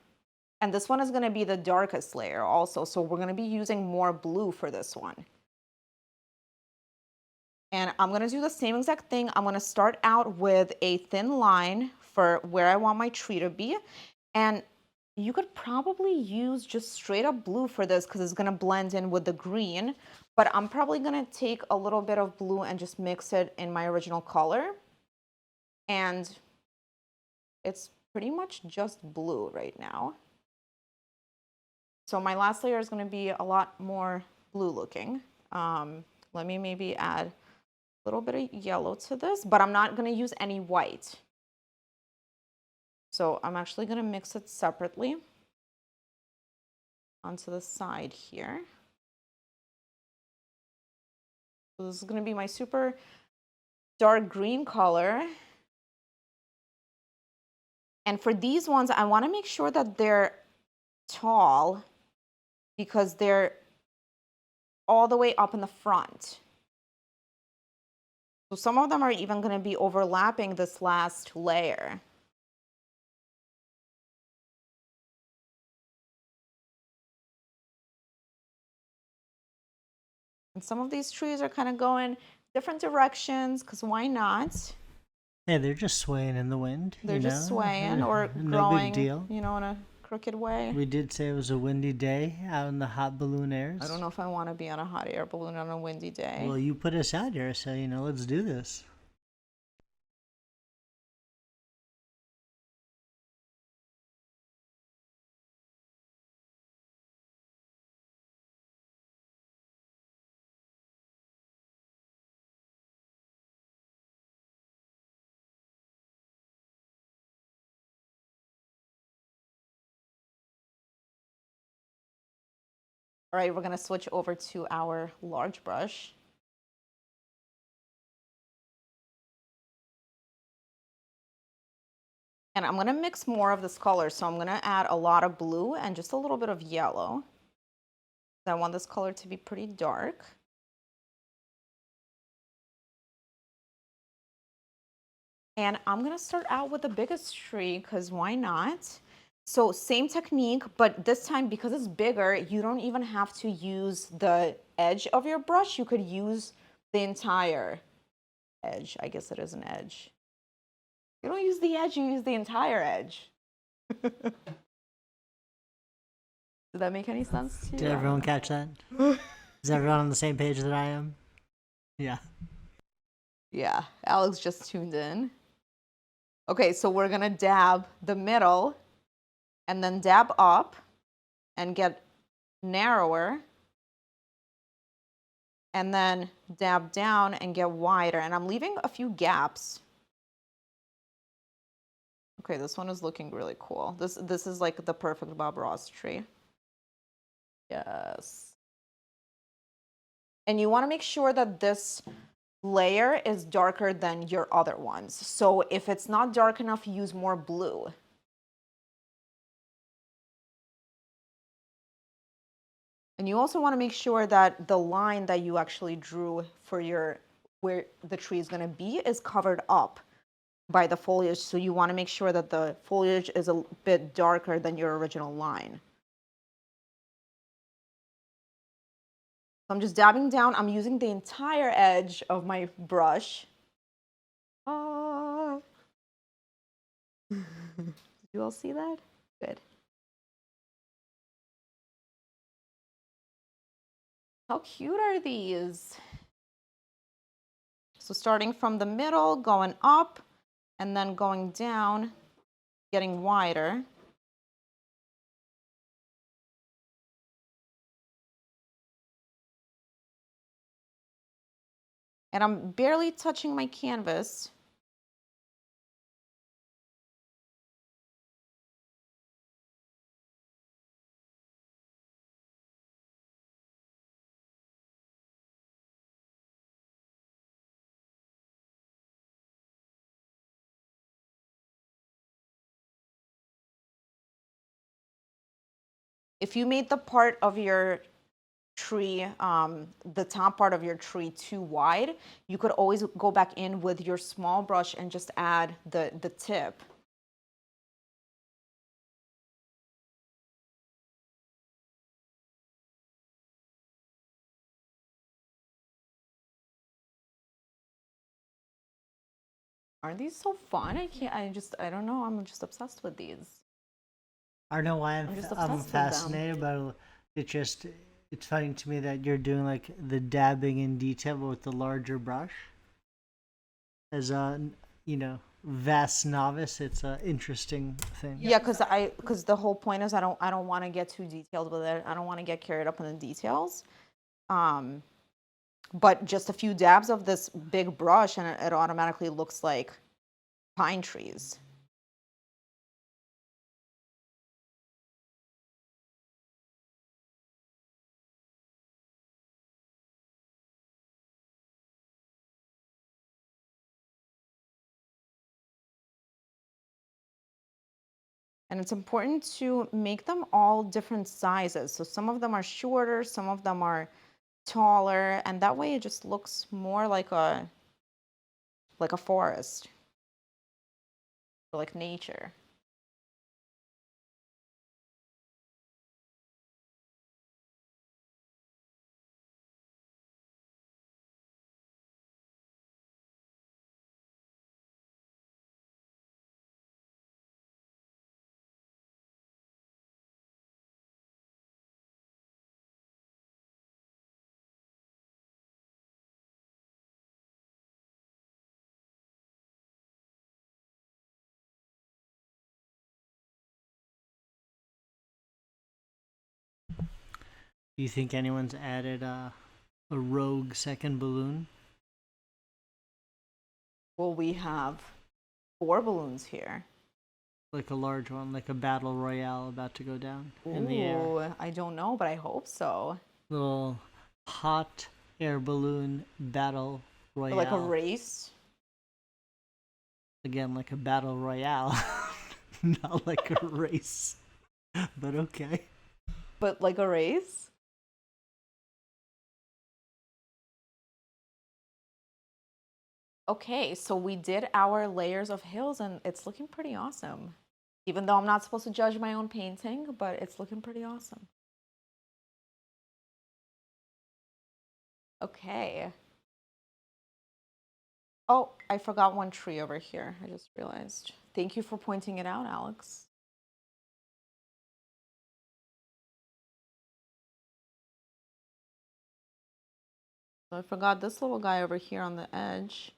And this one is gonna be the darkest layer also, so we're gonna be using more blue for this one. And I'm gonna do the same exact thing. I'm gonna start out with a thin line for where I want my tree to be. And you could probably use just straight up blue for this because it's gonna blend in with the green. But I'm probably gonna take a little bit of blue and just mix it in my original color. And it's pretty much just blue right now. So my last layer is gonna be a lot more blue looking. Let me maybe add a little bit of yellow to this, but I'm not gonna use any white. So I'm actually gonna mix it separately onto the side here. So this is gonna be my super dark green color. And for these ones, I wanna make sure that they're tall because they're all the way up in the front. So some of them are even gonna be overlapping this last layer. And some of these trees are kind of going different directions because why not? Hey, they're just swaying in the wind. They're just know? swaying or No growing, big deal. you know, in a crooked way. We did say it was a windy day out in the hot balloon airs. I don't know if I want to be on a hot air balloon on a windy day. Well, you put us out here, so let's do this. All right, we're going to switch over to our large brush. And I'm going to mix more of this color. So I'm going to add a lot of blue and just a little bit of yellow. I want this color to be pretty dark. And I'm going to start out with the biggest tree because why not? So same technique, but this time because it's bigger, you don't even have to use the edge of your brush. You could use the entire edge. I guess it is an edge. You don't use the edge, you use the entire edge. Did that make any sense to you? Did everyone catch that? Is everyone on the same page that I am? Yeah. Yeah, Alex just tuned in. Okay, so we're gonna dab the middle and then dab up and get narrower and then dab down and get wider. And I'm leaving a few gaps. Okay, this one is looking really cool. This is like the perfect Bob Ross tree. Yes. And you want to make sure that this layer is darker than your other ones. So if it's not dark enough, use more blue. And you also want to make sure that the line that you actually drew for where the tree is going to be is covered up by the foliage. So you want to make sure that the foliage is a bit darker than your original line. So I'm just dabbing down. I'm using the entire edge of my brush. Ah. Did you all see that? Good. How cute are these? So starting from the middle, going up, and then going down, getting wider. And I'm barely touching my canvas. If you made the part of your tree, the top part of your tree too wide, you could always go back in with your small brush and just add the tip. Aren't these so fun? I don't know, I'm just obsessed with these. I don't know why I'm just I'm obsessed with them. fascinated, but it's funny to me that you're doing like the dabbing in detail with the larger brush. As a vast novice, it's an interesting thing. Yeah, because the whole point is I don't want to get too detailed with it. I don't want to get carried up in the details. But just a few dabs of this big brush and it automatically looks like pine trees. And it's important to make them all different sizes. So some of them are shorter, some of them are taller, and that way it just looks more like a forest, or like nature. Do you think anyone's added a rogue second balloon? Well, we have 4 balloons here. Like a large one, like a battle royale about to go down in the air. Ooh, I don't know, but I hope so. Little hot air balloon battle royale. Like a race. Again, like a battle royale. Not like a race. But okay. But like a race? Okay, so we did our layers of hills and it's looking pretty awesome. Even though I'm not supposed to judge my own painting, but it's looking pretty awesome. Okay. Oh, I forgot one tree over here. I just realized. Thank you for pointing it out, Alex. So I forgot this little guy over here on the edge.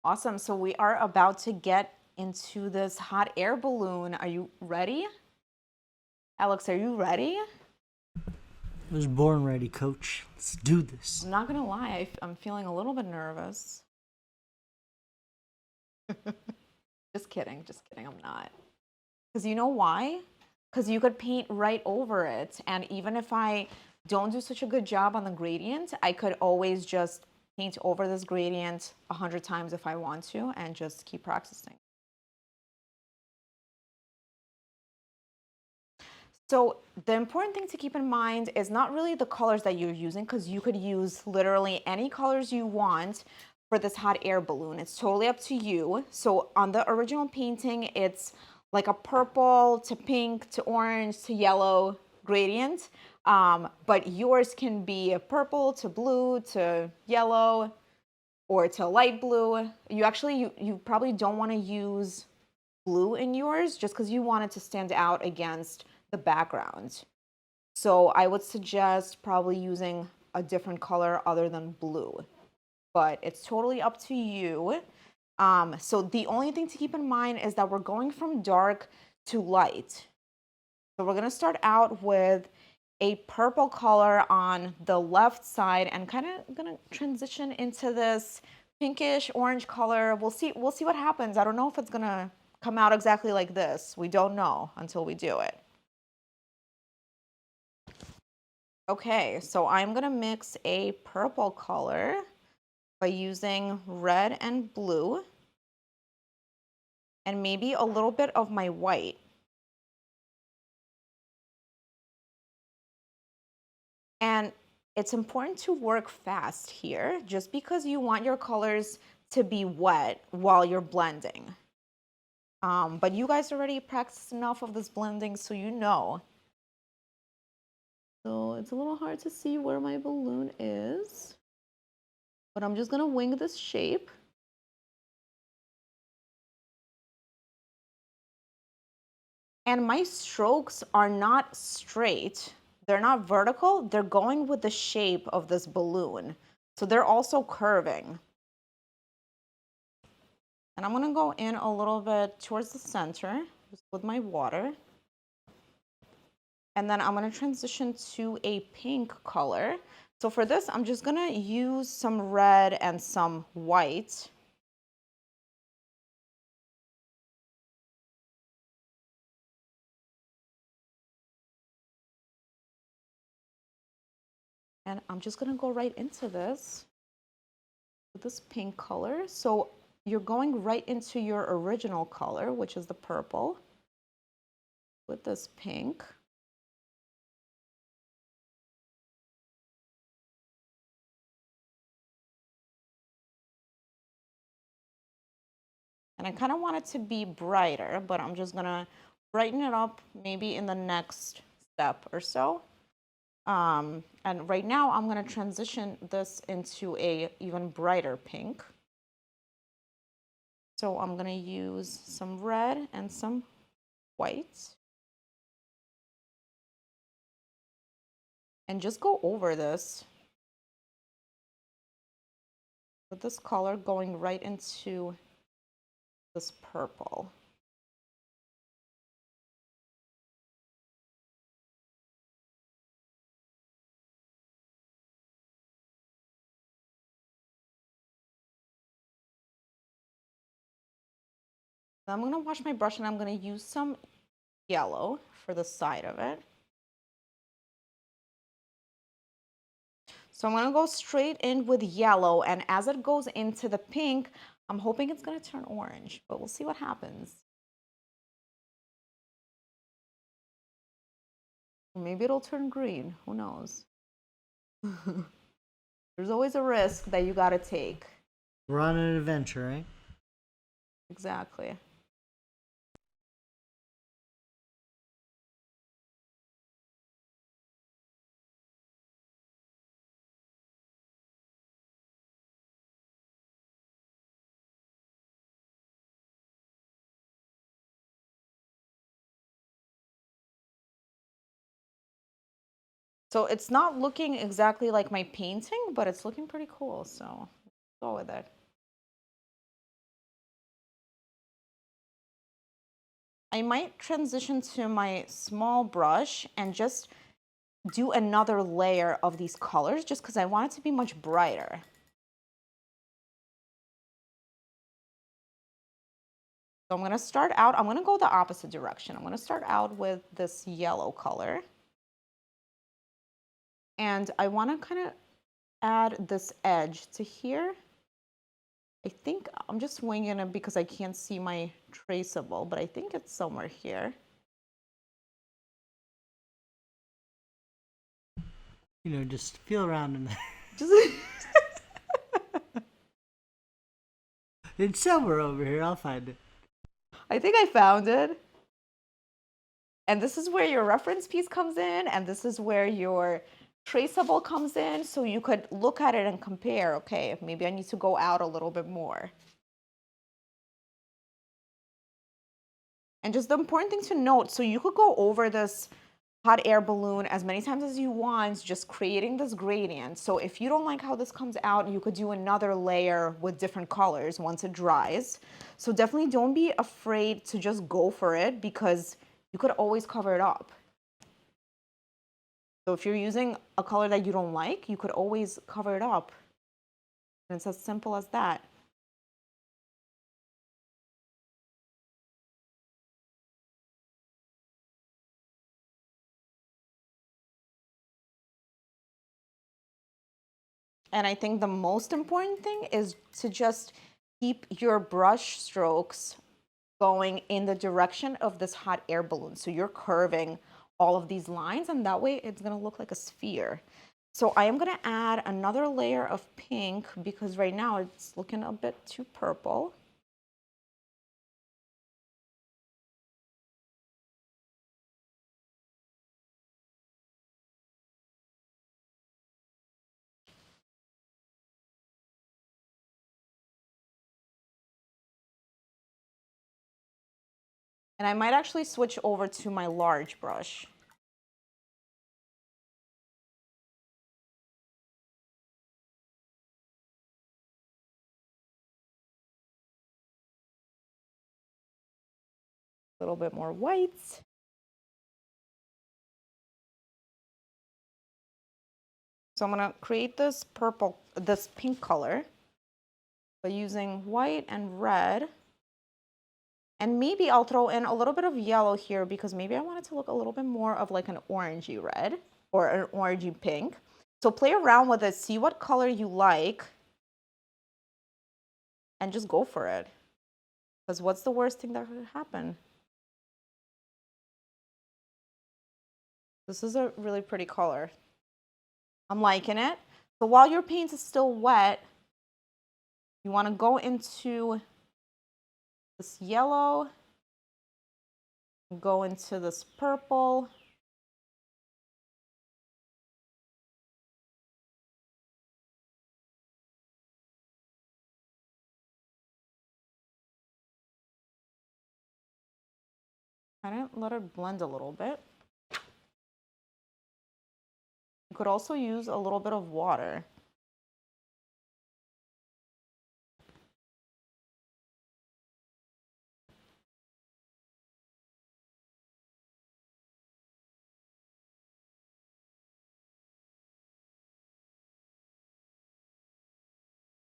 Awesome. So we are about to get into this hot air balloon. Are you ready? Alex, are you ready? I was born ready, coach. Let's do this. I'm not gonna lie, I'm feeling a little bit nervous. Just kidding, I'm not. Because you know why? Because you could paint right over it. And even if I don't do such a good job on the gradient, I could always just paint over this gradient 100 times if I want to and just keep practicing. So the important thing to keep in mind is not really the colors that you're using, because you could use literally any colors you want for this hot air balloon. It's totally up to you. So on the original painting, it's like a purple to pink to orange to yellow gradient. But yours can be a purple to blue to yellow or to light blue. You probably don't want to use blue in yours just because you want it to stand out against the background. So I would suggest probably using a different color other than blue, but it's totally up to you. So the only thing to keep in mind is that we're going from dark to light. So we're gonna start out with a purple color on the left side and kind of gonna transition into this pinkish orange color. We'll see what happens. I don't know if it's gonna come out exactly like this. We don't know until we do it. Okay, so I'm gonna mix a purple color by using red and blue and maybe a little bit of my white. And it's important to work fast here just because you want your colors to be wet while you're blending. But you guys already practiced enough of this blending, so you know. So it's a little hard to see where my balloon is, but I'm just gonna wing this shape. And my strokes are not straight. They're not vertical. They're going with the shape of this balloon. So they're also curving. And I'm gonna go in a little bit towards the center just with my water. And then I'm gonna transition to a pink color. So for this, I'm just gonna use some red and some white. And I'm just gonna go right into this with this pink color. So you're going right into your original color, which is the purple, with this pink. And I kind of want it to be brighter, but I'm just gonna brighten it up maybe in the next step or so. And right now I'm gonna transition this into a even brighter pink. So I'm gonna use some red and some white. And just go over this with this color going right into this purple. Then I'm gonna wash my brush and I'm gonna use some yellow for the side of it. So I'm gonna go straight in with yellow, and as it goes into the pink, I'm hoping it's gonna turn orange, but we'll see what happens. Or maybe it'll turn green, who knows? There's always a risk that you gotta take. We're on an adventure, right? Exactly. So it's not looking exactly like my painting, but it's looking pretty cool, so go with it. I might transition to my small brush and just do another layer of these colors just because I want it to be much brighter. So I'm gonna start out, I'm gonna go the opposite direction. I'm gonna start out with this yellow color. And I wanna kind of add this edge to here. I think I'm just winging it because I can't see my traceable, but I think it's somewhere here. You know, just feel around in there. Just It's somewhere over here. I'll find it. I think I found it. And this is where your reference piece comes in, and this is where your traceable comes in. So you could look at it and compare, okay, maybe I need to go out a little bit more. And just the important thing to note, so you could go over this hot air balloon as many times as you want, just creating this gradient. So if you don't like how this comes out, you could do another layer with different colors once it dries. So definitely don't be afraid to just go for it, because you could always cover it up. So if you're using a color that you don't like, you could always cover it up. And it's as simple as that. And I think the most important thing is to just keep your brush strokes going in the direction of this hot air balloon. So you're curving all of these lines, and that way it's gonna look like a sphere. So I am gonna add another layer of pink, because right now it's looking a bit too purple. And I might actually switch over to my large brush. A little bit more white. So I'm gonna create this pink color by using white and red. And maybe I'll throw in a little bit of yellow here, because maybe I want it to look a little bit more of like an orangey red or an orangey pink. So play around with it, see what color you like, and just go for it. Because what's the worst thing that could happen? This is a really pretty color. I'm liking it. So while your paint is still wet, you want to go into this yellow, go into this purple. Kind of let it blend a little bit. You could also use a little bit of water.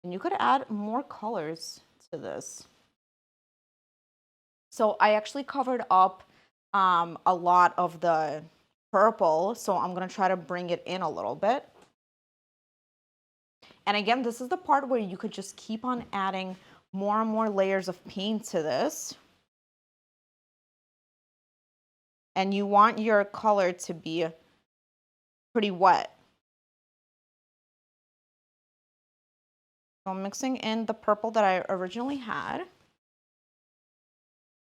And you could add more colors to this. So I actually covered up a lot of the purple, so I'm gonna try to bring it in a little bit. And again, this is the part where you could just keep on adding more and more layers of paint to this. And you want your color to be pretty wet. So I'm mixing in the purple that I originally had.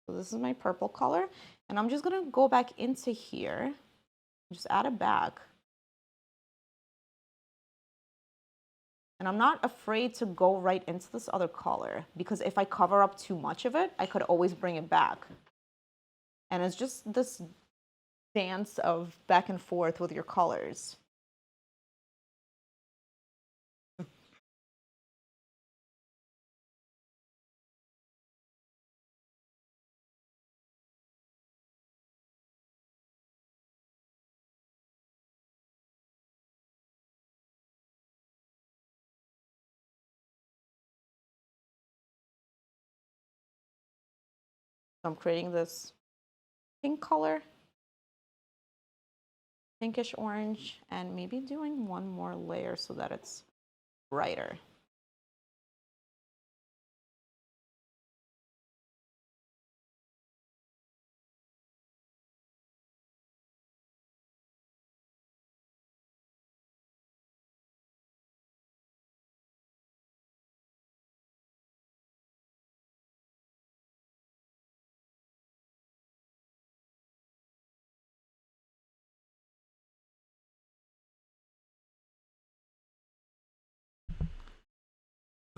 So this is my purple color. And I'm just gonna go back into here, just add it back. And I'm not afraid to go right into this other color, because if I cover up too much of it, I could always bring it back. And it's just this dance of back and forth with your colors. I'm creating this pink color, pinkish orange, and maybe doing one more layer so that it's brighter.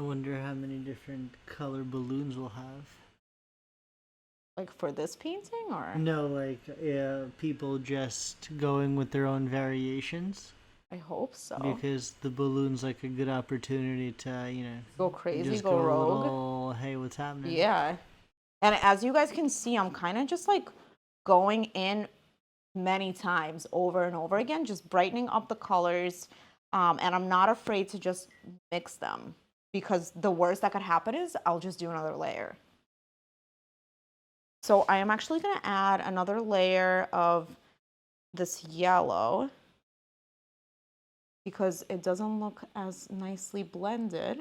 I wonder how many different color balloons we'll have. Like for this painting, or? No, like people just going with their own variations. I hope so. Because the balloon's like a good opportunity to, Go crazy, just go go a rogue. little, hey, what's happening? Yeah. And as you guys can see, I'm kind of just like going in many times over and over again, just brightening up the colors. And I'm not afraid to just mix them, because the worst that could happen is I'll just do another layer. So I am actually going to add another layer of this yellow, because it doesn't look as nicely blended.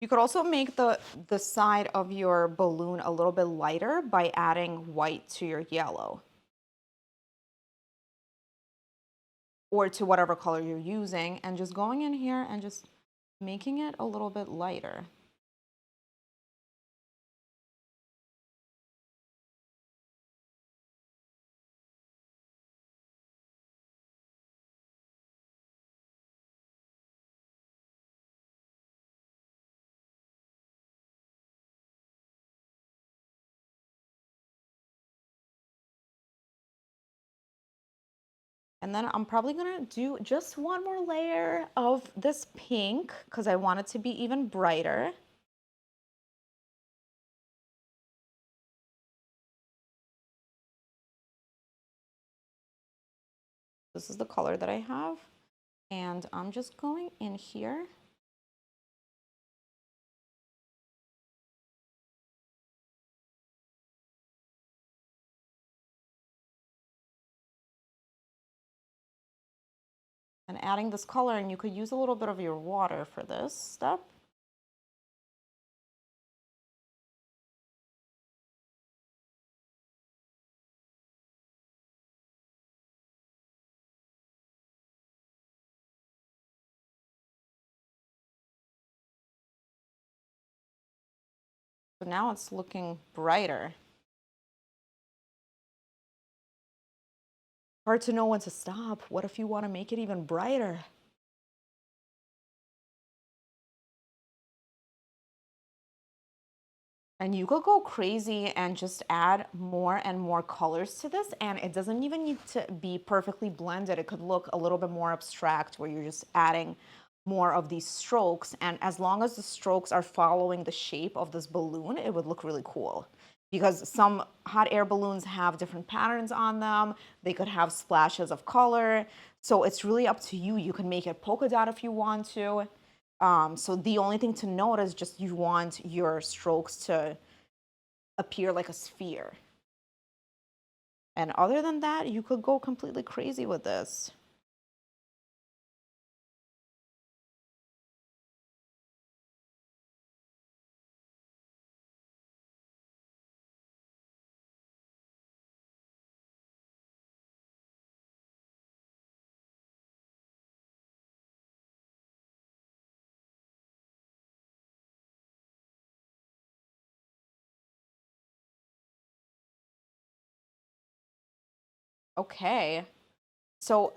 You could also make the side of your balloon a little bit lighter by adding white to your yellow, or to whatever color you're using, and just going in here and just making it a little bit lighter. And then I'm probably gonna do just one more layer of this pink, because I want it to be even brighter. This is the color that I have. And I'm just going in here. And adding this color, and you could use a little bit of your water for this step. So now it's looking brighter. Hard to know when to stop. What if you want to make it even brighter? And you could go crazy and just add more and more colors to this, and it doesn't even need to be perfectly blended. It could look a little bit more abstract, where you're just adding more of these strokes, and as long as the strokes are following the shape of this balloon, it would look really cool. Because some hot air balloons have different patterns on them. They could have splashes of color. So it's really up to you. You can make it polka dot if you want to. So the only thing to note is just you want your strokes to appear like a sphere. And other than that, you could go completely crazy with this. Okay, so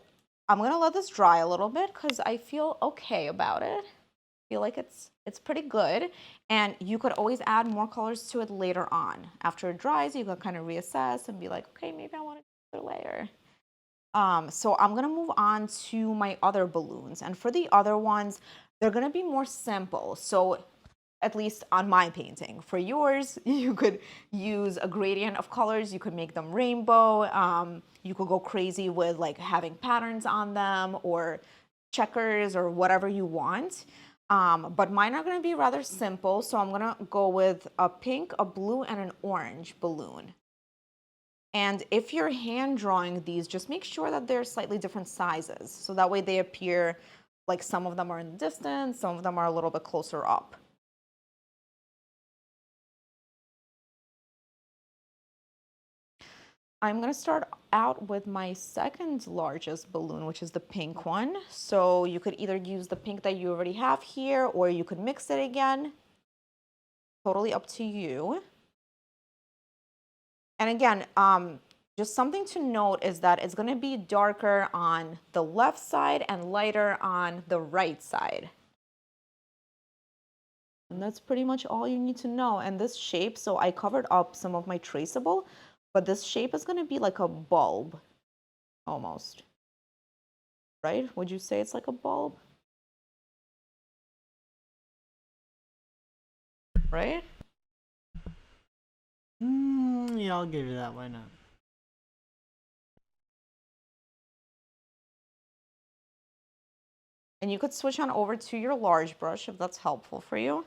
I'm gonna let this dry a little bit, because I feel okay about it. I feel like it's pretty good, and you could always add more colors to it later on. After it dries, you can kind of reassess and be like, okay, maybe I want another layer. So I'm gonna move on to my other balloons, and for the other ones, they're gonna be more simple. So at least on my painting. For yours, you could use a gradient of colors. You could make them rainbow. You could go crazy with like having patterns on them, or checkers, or whatever you want. But mine are going to be rather simple. So I'm going to go with a pink, a blue, and an orange balloon. And if you're hand drawing these, just make sure that they're slightly different sizes. So that way they appear like some of them are in the distance, some of them are a little bit closer up. I'm gonna start out with my second largest balloon, which is the pink one. So you could either use the pink that you already have here, or you could mix it again. Totally up to you. And again, just something to note is that it's gonna be darker on the left side and lighter on the right side. And that's pretty much all you need to know. And this shape, so I covered up some of my traceable, but this shape is gonna be like a bulb, almost. Right? Would you say it's like a bulb? Right? Yeah, I'll give you that. Why not? And you could switch on over to your large brush if that's helpful for you.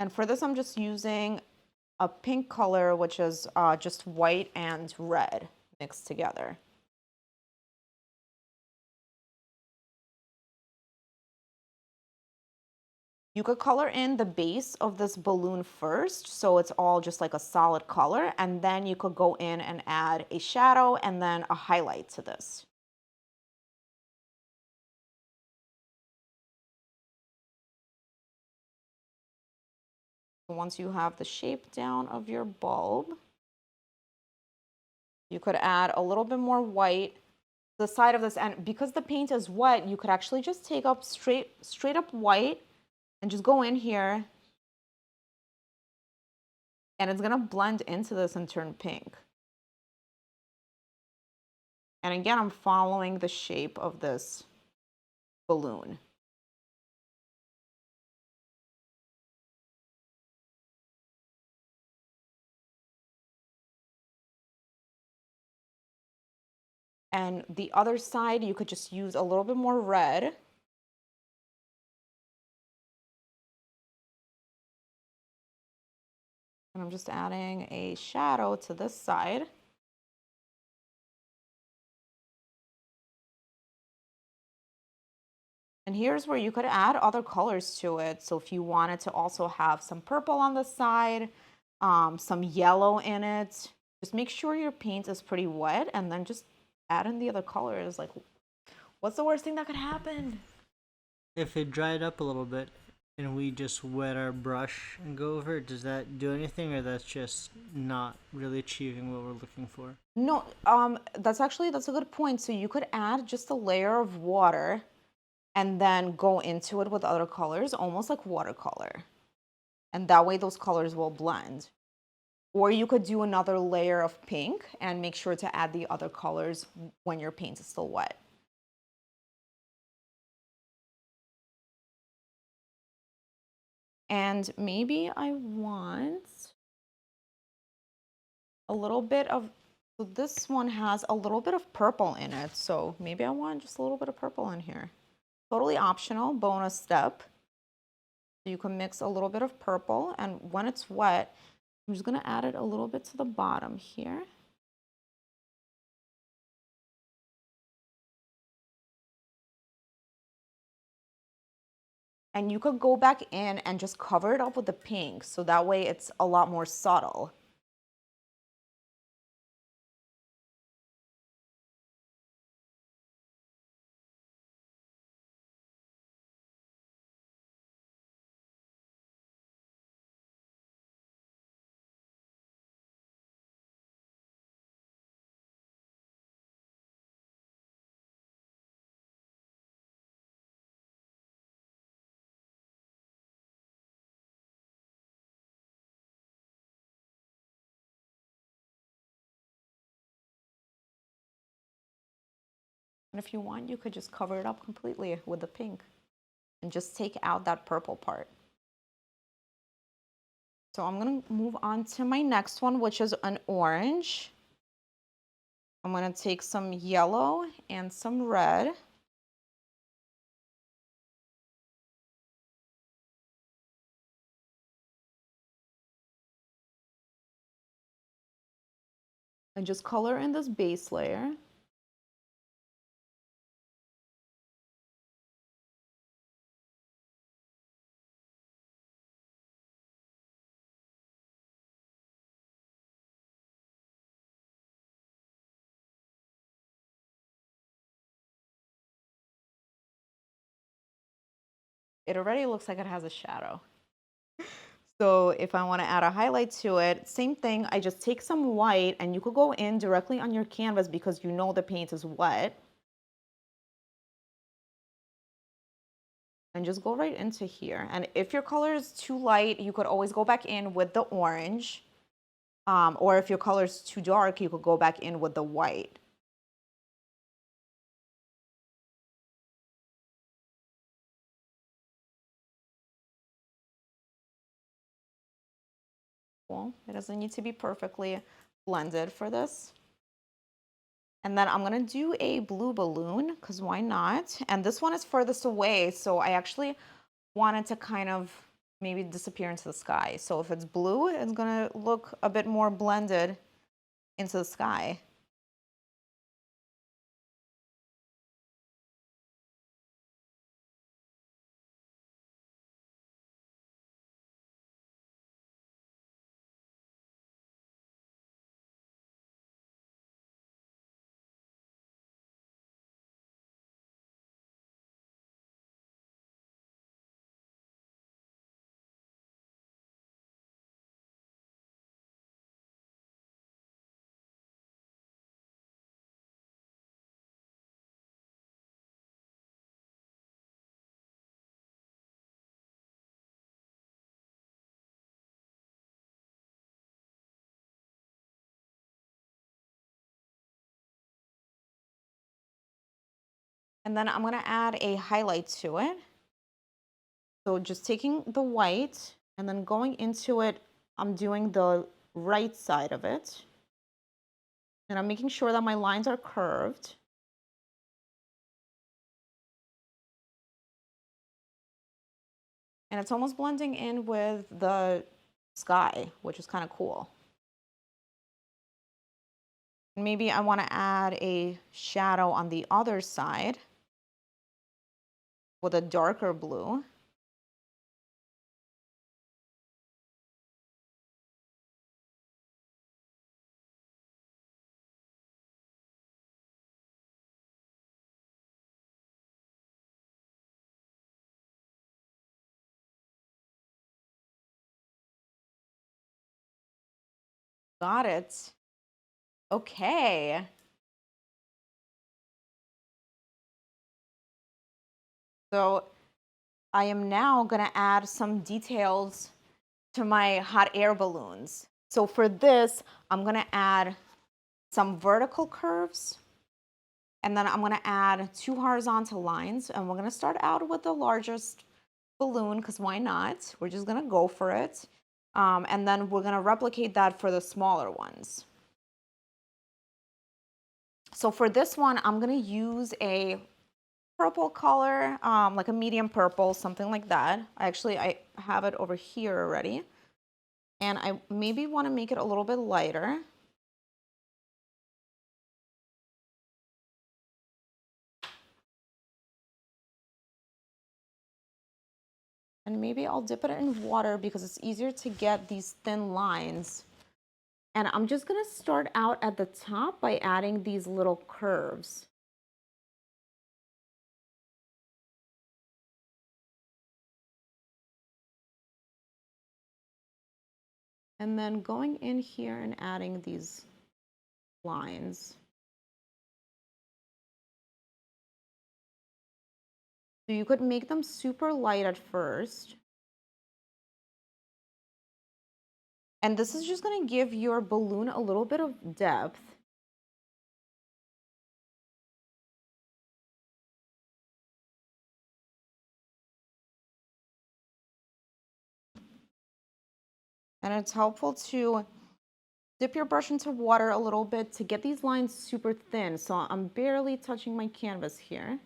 And for this, I'm just using a pink color, which is just white and red mixed together. You could color in the base of this balloon first, so it's all just like a solid color, and then you could go in and add a shadow and then a highlight to this. Once you have the shape down of your bulb, you could add a little bit more white to the side of this, and because the paint is wet, you could actually just take up straight up white and just go in here, and it's gonna blend into this and turn pink. And again, I'm following the shape of this balloon. And the other side, you could just use a little bit more red. And I'm just adding a shadow to this side. And here's where you could add other colors to it. So if you wanted to also have some purple on the side, some yellow in it, just make sure your paint is pretty wet and then just add in the other colors. Like, what's the worst thing that could happen? If it dried up a little bit and we just wet our brush and go over it, does that do anything, or that's just not really achieving what we're looking for? No, that's a good point. So you could add just a layer of water and then go into it with other colors, almost like watercolor. And that way those colors will blend. Or you could do another layer of pink and make sure to add the other colors when your paint is still wet. And maybe I want a little bit of, so this one has a little bit of purple in it. So maybe I want just a little bit of purple in here. Totally optional, bonus step. You can mix a little bit of purple, and when it's wet, I'm just gonna add it a little bit to the bottom here. And you could go back in and just cover it up with the pink, so that way it's a lot more subtle. And if you want, you could just cover it up completely with the pink and just take out that purple part. So I'm gonna move on to my next one, which is an orange. I'm gonna take some yellow and some red. And just color in this base layer. it already looks like it has a shadow. So if I want to add a highlight to it, same thing, I just take some white, and you could go in directly on your canvas because you know the paint is wet. And just go right into here. And if your color is too light, you could always go back in with the orange. Or if your color is too dark, you could go back in with the white. Well, it doesn't need to be perfectly blended for this. And then I'm gonna do a blue balloon, because why not? And this one is furthest away, so I actually wanted to kind of maybe disappear into the sky. So if it's blue, it's gonna look a bit more blended into the sky. And then I'm gonna add a highlight to it. So just taking the white and then going into it, I'm doing the right side of it. And I'm making sure that my lines are curved. And it's almost blending in with the sky, which is kind of cool. Maybe I want to add a shadow on the other side with a darker blue. Got it. Okay. So I am now going to add some details to my hot air balloons. So for this, I'm going to add some vertical curves, and then I'm going to add 2 horizontal lines, and we're going to start out with the largest balloon, because why not? We're just going to go for it. And then we're going to replicate that for the smaller ones. So for this one, I'm going to use a purple color, like a medium purple, something like that. I have it over here already. And I maybe want to make it a little bit lighter. And maybe I'll dip it in water because it's easier to get these thin lines. And I'm just going to start out at the top by adding these little curves. And then going in here and adding these lines. So you could make them super light at first. And this is just going to give your balloon a little bit of depth. And it's helpful to dip your brush into water a little bit to get these lines super thin. So I'm barely touching my canvas here.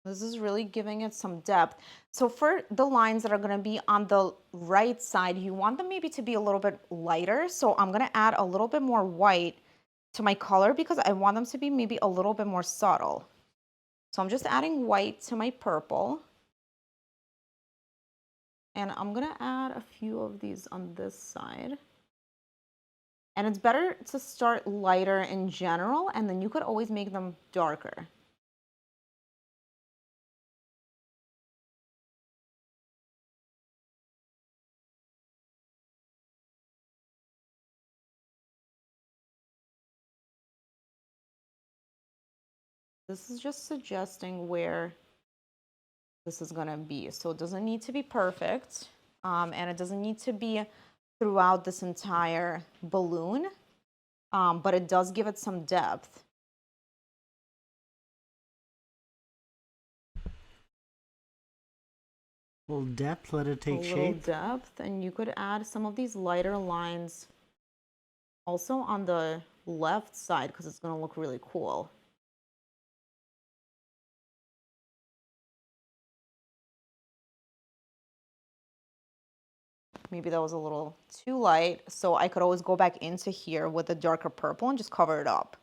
This is really giving it some depth. So for the lines that are going to be on the right side, you want them maybe to be a little bit lighter. So I'm going to add a little bit more white to my color because I want them to be maybe a little bit more subtle. So I'm just adding white to my purple. And I'm going to add a few of these on this side. And it's better to start lighter in general, and then you could always make them darker. This is just suggesting where this is going to be. So it doesn't need to be perfect, and it doesn't need to be throughout this entire balloon, but it does give it some depth. A little depth, let it take shape. A little depth, and you could add some of these lighter lines also on the left side because it's going to look really cool. Maybe that was a little too light, so I could always go back into here with a darker purple and just cover it up.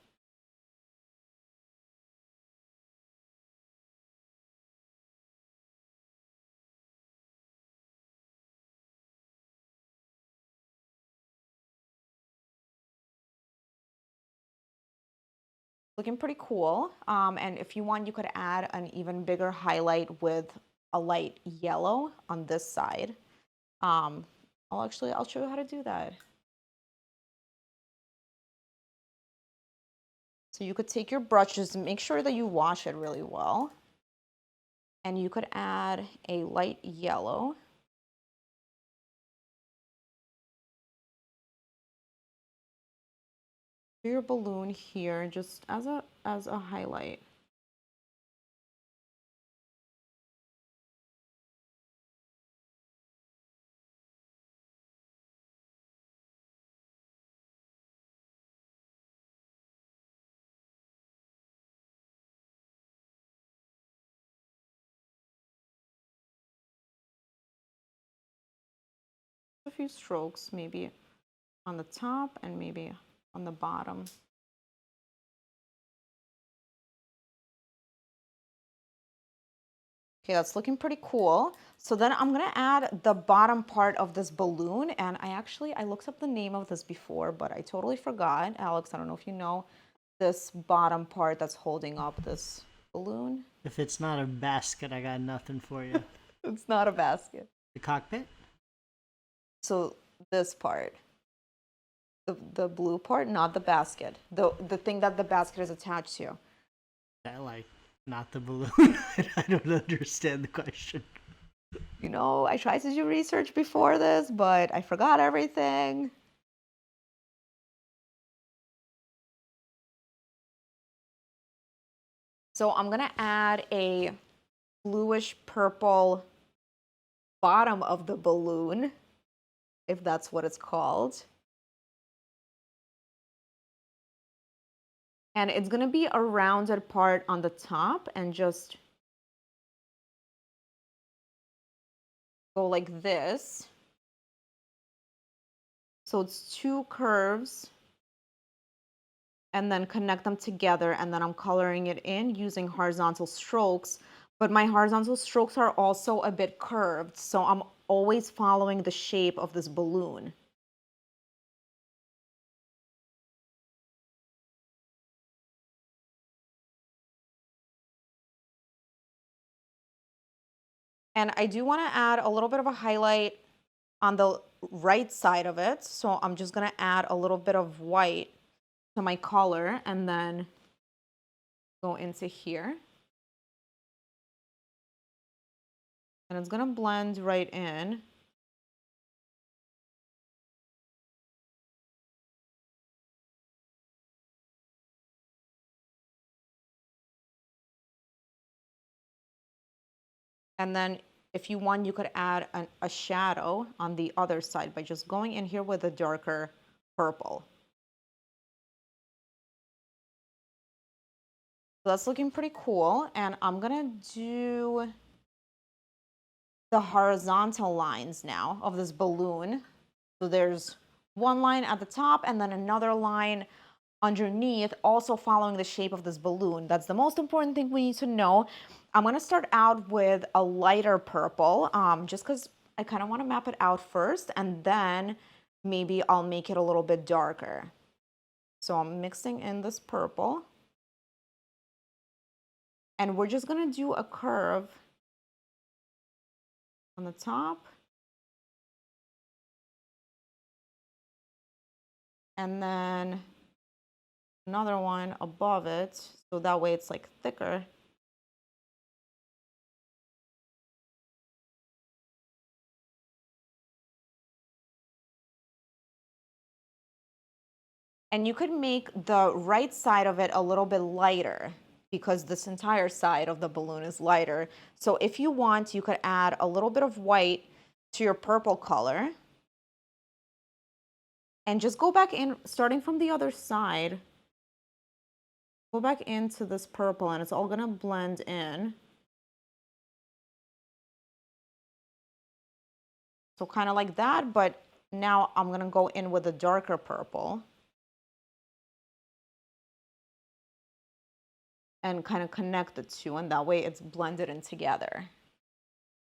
Looking pretty cool. And if you want, you could add an even bigger highlight with a light yellow on this side. I'll show you how to do that. So you could take your brush, just make sure that you wash it really well. And you could add a light yellow. Your balloon here just as a highlight. A few strokes maybe on the top and maybe on the bottom. Okay, that's looking pretty cool. So then I'm gonna add the bottom part of this balloon, and I looked up the name of this before, but I totally forgot. Alex, I don't know if you know this bottom part that's holding up this balloon. If it's not a basket, I got nothing for you. It's not a basket. The cockpit? So this part, the blue part, not the basket. The thing that the basket is attached to. That like not the balloon. I don't understand the question. You know, I tried to do research before this, but I forgot everything. So I'm gonna add a bluish purple bottom of the balloon, if that's what it's called. And it's gonna be a rounded part on the top and just go like this. So it's two curves and then connect them together, and then I'm coloring it in using horizontal strokes, but my horizontal strokes are also a bit curved, so I'm always following the shape of this balloon. And I do want to add a little bit of a highlight on the right side of it, so I'm just going to add a little bit of white to my color and then go into here. And it's going to blend right in. And then if you want, you could add a shadow on the other side by just going in here with a darker purple. So that's looking pretty cool. And I'm gonna do the horizontal lines now of this balloon. So there's one line at the top and then another line underneath, also following the shape of this balloon. That's the most important thing we need to know. I'm gonna start out with a lighter purple, just because I kind of want to map it out first, and then maybe I'll make it a little bit darker. So I'm mixing in this purple. And we're just gonna do a curve on the top. And then another one above it, so that way it's like thicker. And you could make the right side of it a little bit lighter because this entire side of the balloon is lighter. So if you want, you could add a little bit of white to your purple color and just go back in, starting from the other side, go back into this purple and it's all gonna blend in. So kind of like that, but now I'm gonna go in with a darker purple and kind of connect the two, and that way it's blended in together.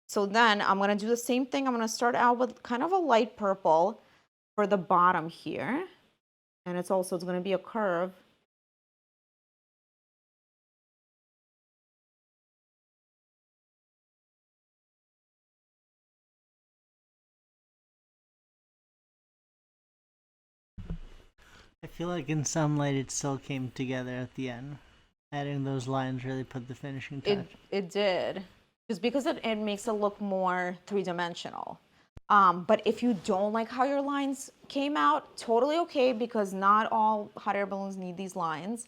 So then I'm gonna do the same thing. I'm gonna start out with kind of a light purple for the bottom here. And it's gonna be a curve. I feel like in some light it still came together at the end. Adding those lines really put the finishing touch. It did, just because it makes it look more three-dimensional. But if you don't like how your lines came out, totally okay, because not all hot air balloons need these lines.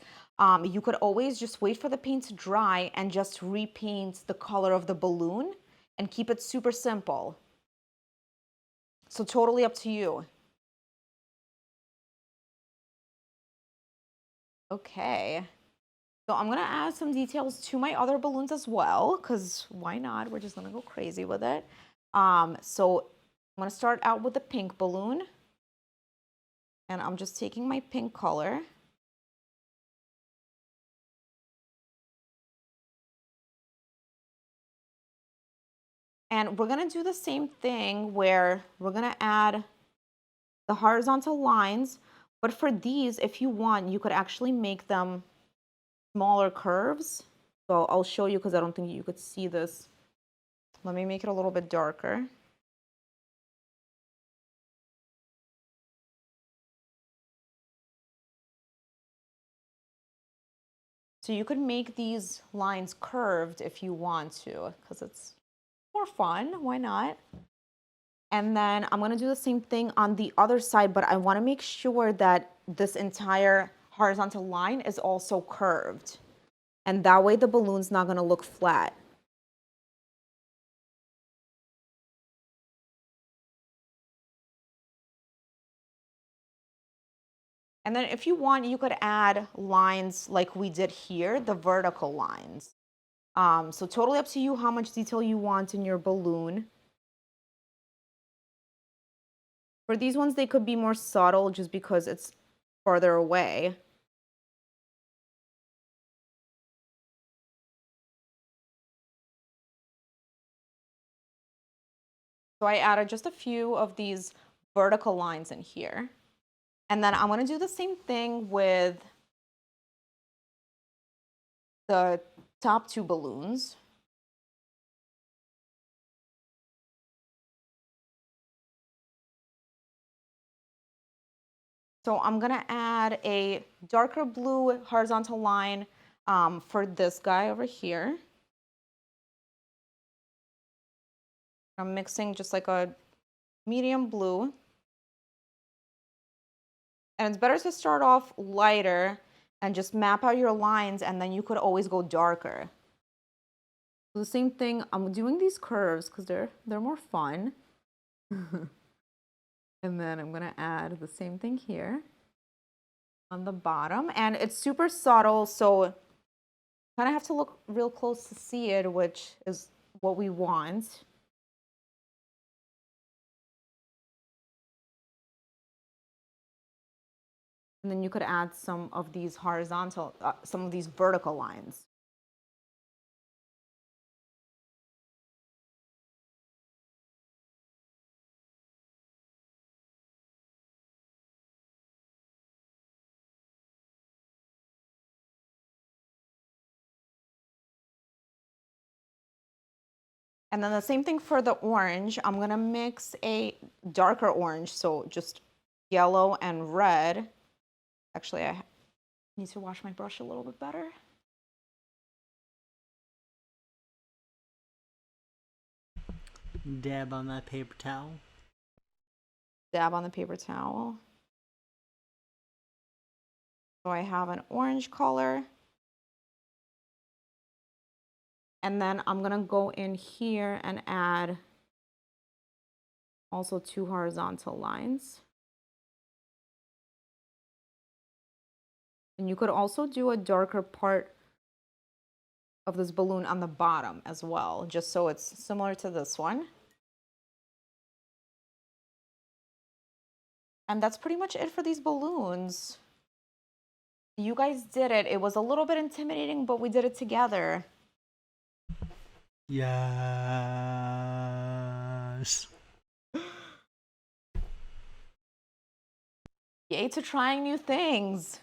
You could always just wait for the paint to dry and just repaint the color of the balloon and keep it super simple. So totally up to you. Okay. So I'm gonna add some details to my other balloons as well, because why not? We're just gonna go crazy with it. So I'm gonna start out with the pink balloon. And I'm just taking my pink color. And we're gonna do the same thing where we're gonna add the horizontal lines. But for these, if you want, you could actually make them smaller curves. So I'll show you because I don't think you could see this. Let me make it a little bit darker. So you could make these lines curved if you want to, because it's more fun. Why not? And then I'm gonna do the same thing on the other side, but I wanna make sure that this entire horizontal line is also curved. And that way the balloon's not gonna look flat. And then if you want, you could add lines like we did here, the vertical lines. So totally up to you how much detail you want in your balloon. For these ones, they could be more subtle just because it's farther away. So I added just a few of these vertical lines in here. And then I'm gonna do the same thing with the top two balloons. So I'm gonna add a darker blue horizontal line for this guy over here. I'm mixing just like a medium blue. And it's better to start off lighter and just map out your lines, and then you could always go darker. So the same thing, I'm doing these curves because they're more fun. And then I'm gonna add the same thing here on the bottom, and it's super subtle, so Kind of have to look real close to see it, which is what we want. And then you could add some of these horizontal, some of these vertical lines. And then the same thing for the orange. I'm gonna mix a darker orange, so just yellow and red. Actually, I need to wash my brush a little bit better. Dab on that paper towel. Dab on the paper towel. So I have an orange color. And then I'm gonna go in here and add also 2 horizontal lines. And you could also do a darker part of this balloon on the bottom as well, just so it's similar to this one. And that's pretty much it for these balloons. You guys did it. It was a little bit intimidating, but we did it together. Yes. Yay to trying new things.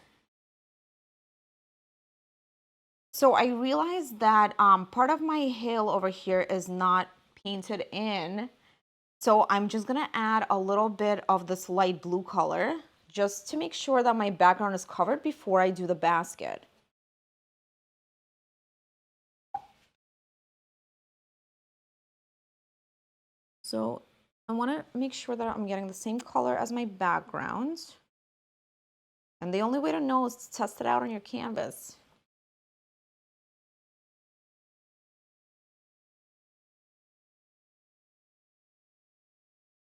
So I realized that part of my hill over here is not painted in. So I'm just gonna add a little bit of this light blue color just to make sure that my background is covered before I do the basket. So I wanna make sure that I'm getting the same color as my background. And the only way to know is to test it out on your canvas.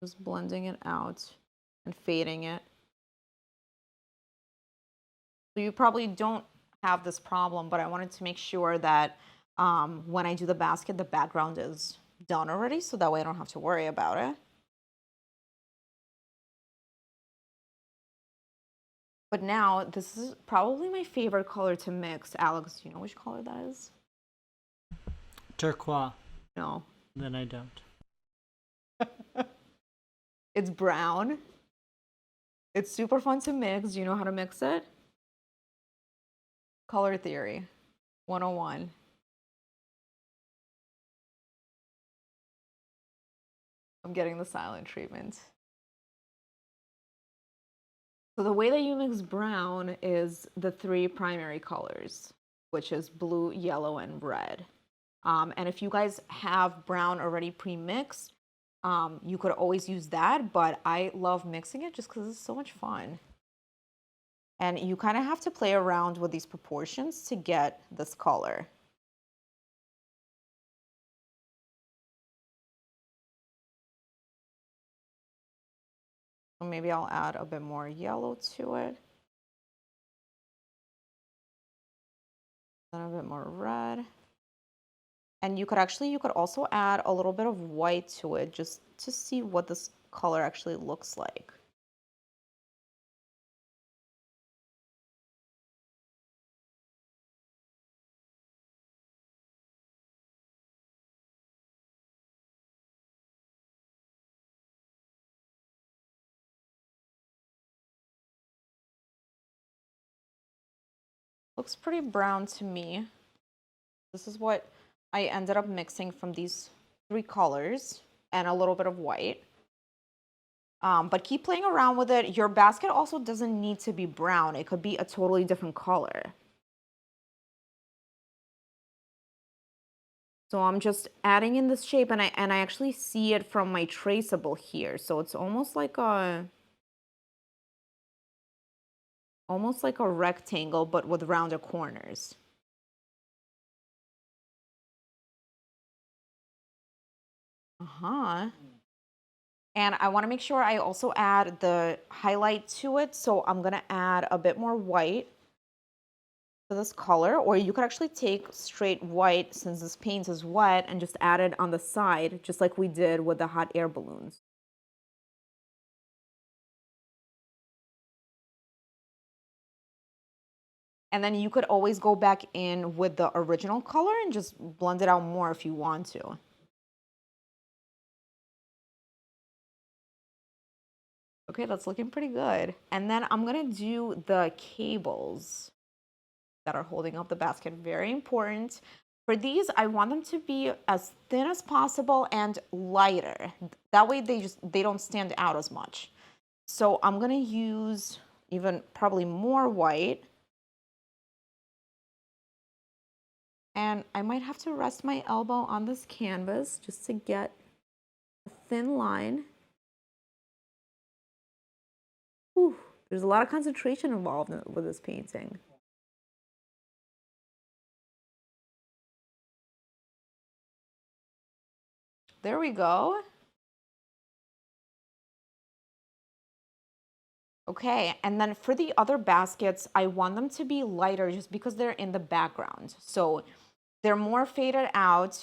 Just blending it out and fading it. So you probably don't have this problem, but I wanted to make sure that when I do the basket, the background is done already, so that way I don't have to worry about it. But now, this is probably my favorite color to mix. Alex, do you know which color that is? Turquoise. No. Then I don't. It's brown. It's super fun to mix. Do you know how to mix it? Color theory 101. I'm getting the silent treatment. So the way that you mix brown is the 3 primary colors, which is blue, yellow, and red. And if you guys have brown already pre-mixed, you could always use that, but I love mixing it just because it's so much fun. And you kind of have to play around with these proportions to get this color. So maybe I'll add a bit more yellow to it. Then a bit more red. And you could also add a little bit of white to it just to see what this color actually looks like. Looks pretty brown to me. This is what I ended up mixing from these 3 colors and a little bit of white. But keep playing around with it. Your basket also doesn't need to be brown. It could be a totally different color. So I'm just adding in this shape, and I actually see it from my traceable here. So it's almost like a rectangle, but with rounder corners. And I want to make sure I also add the highlight to it. So I'm going to add a bit more white to this color, or you could actually take straight white since this paint is wet and just add it on the side, just like we did with the hot air balloons. And then you could always go back in with the original color and just blend it out more if you want to. Okay, that's looking pretty good. And then I'm gonna do the cables that are holding up the basket. Very important. For these, I want them to be as thin as possible and lighter. That way they don't stand out as much. So I'm gonna use even probably more white. And I might have to rest my elbow on this canvas just to get a thin line. Whew, there's a lot of concentration involved with this painting. There we go. Okay, and then for the other baskets, I want them to be lighter just because they're in the background. So they're more faded out.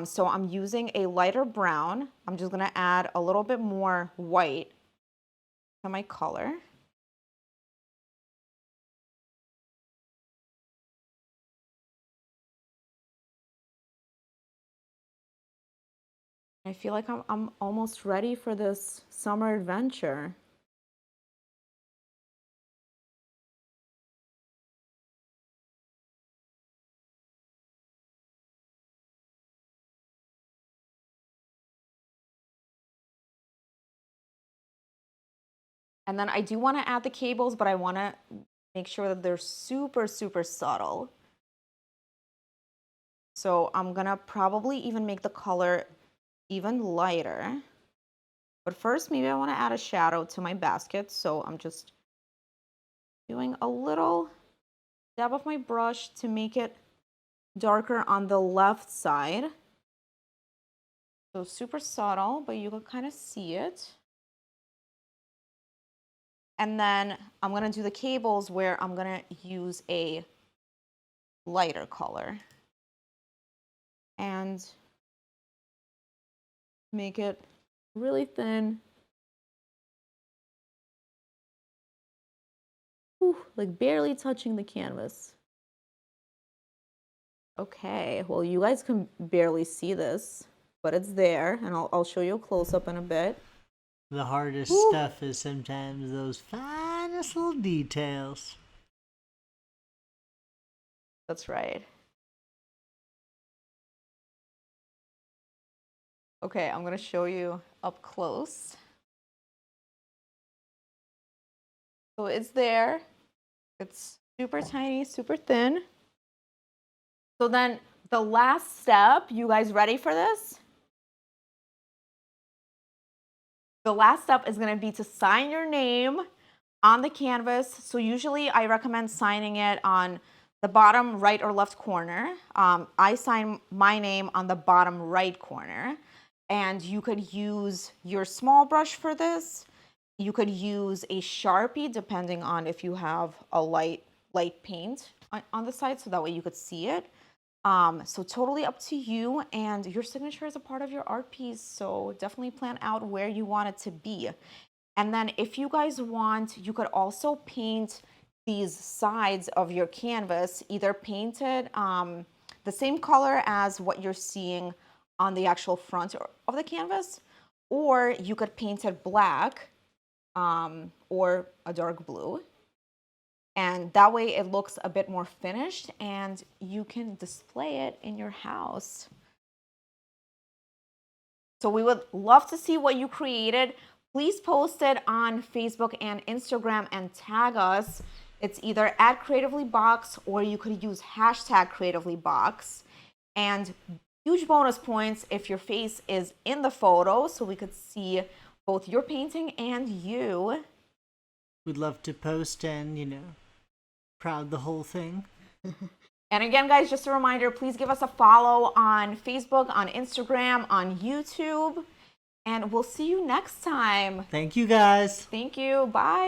So I'm using a lighter brown. I'm just gonna add a little bit more white to my color. I feel like I'm almost ready for this summer adventure. And then I do want to add the cables, but I want to make sure that they're super, super subtle. So I'm going to probably even make the color even lighter. But first, maybe I want to add a shadow to my basket. So I'm just doing a little dab of my brush to make it darker on the left side. So super subtle, but you can kind of see it. And then I'm going to do the cables where I'm going to use a lighter color and make it really thin. Whew, like barely touching the canvas. Okay, well, you guys can barely see this, but it's there, and I'll show you a close-up in a bit. The hardest stuff is sometimes those finest little details. That's right. Okay, I'm going to show you up close. So it's there. It's super tiny, super thin. So then the last step, you guys ready for this? The last step is going to be to sign your name on the canvas. So usually I recommend signing it on the bottom right or left corner. I sign my name on the bottom right corner. And you could use your small brush for this. You could use a Sharpie, depending on if you have a light paint on the side, so that way you could see it. So totally up to you, and your signature is a part of your art piece, so definitely plan out where you want it to be. And then if you guys want, you could also paint these sides of your canvas, either painted the same color as what you're seeing on the actual front of the canvas, or you could paint it black or a dark blue. And that way it looks a bit more finished and you can display it in your house. So we would love to see what you created. Please post it on Facebook and Instagram and tag us. It's either @CreativelyBox or you could use #CreativelyBox. And huge bonus points if your face is in the photo so we could see both your painting and you. We'd love to post and, crowd the whole thing. And again, guys, just a reminder, please give us a follow on Facebook, on Instagram, on YouTube, and we'll see you next time. Thank you, guys. Thank you. Bye.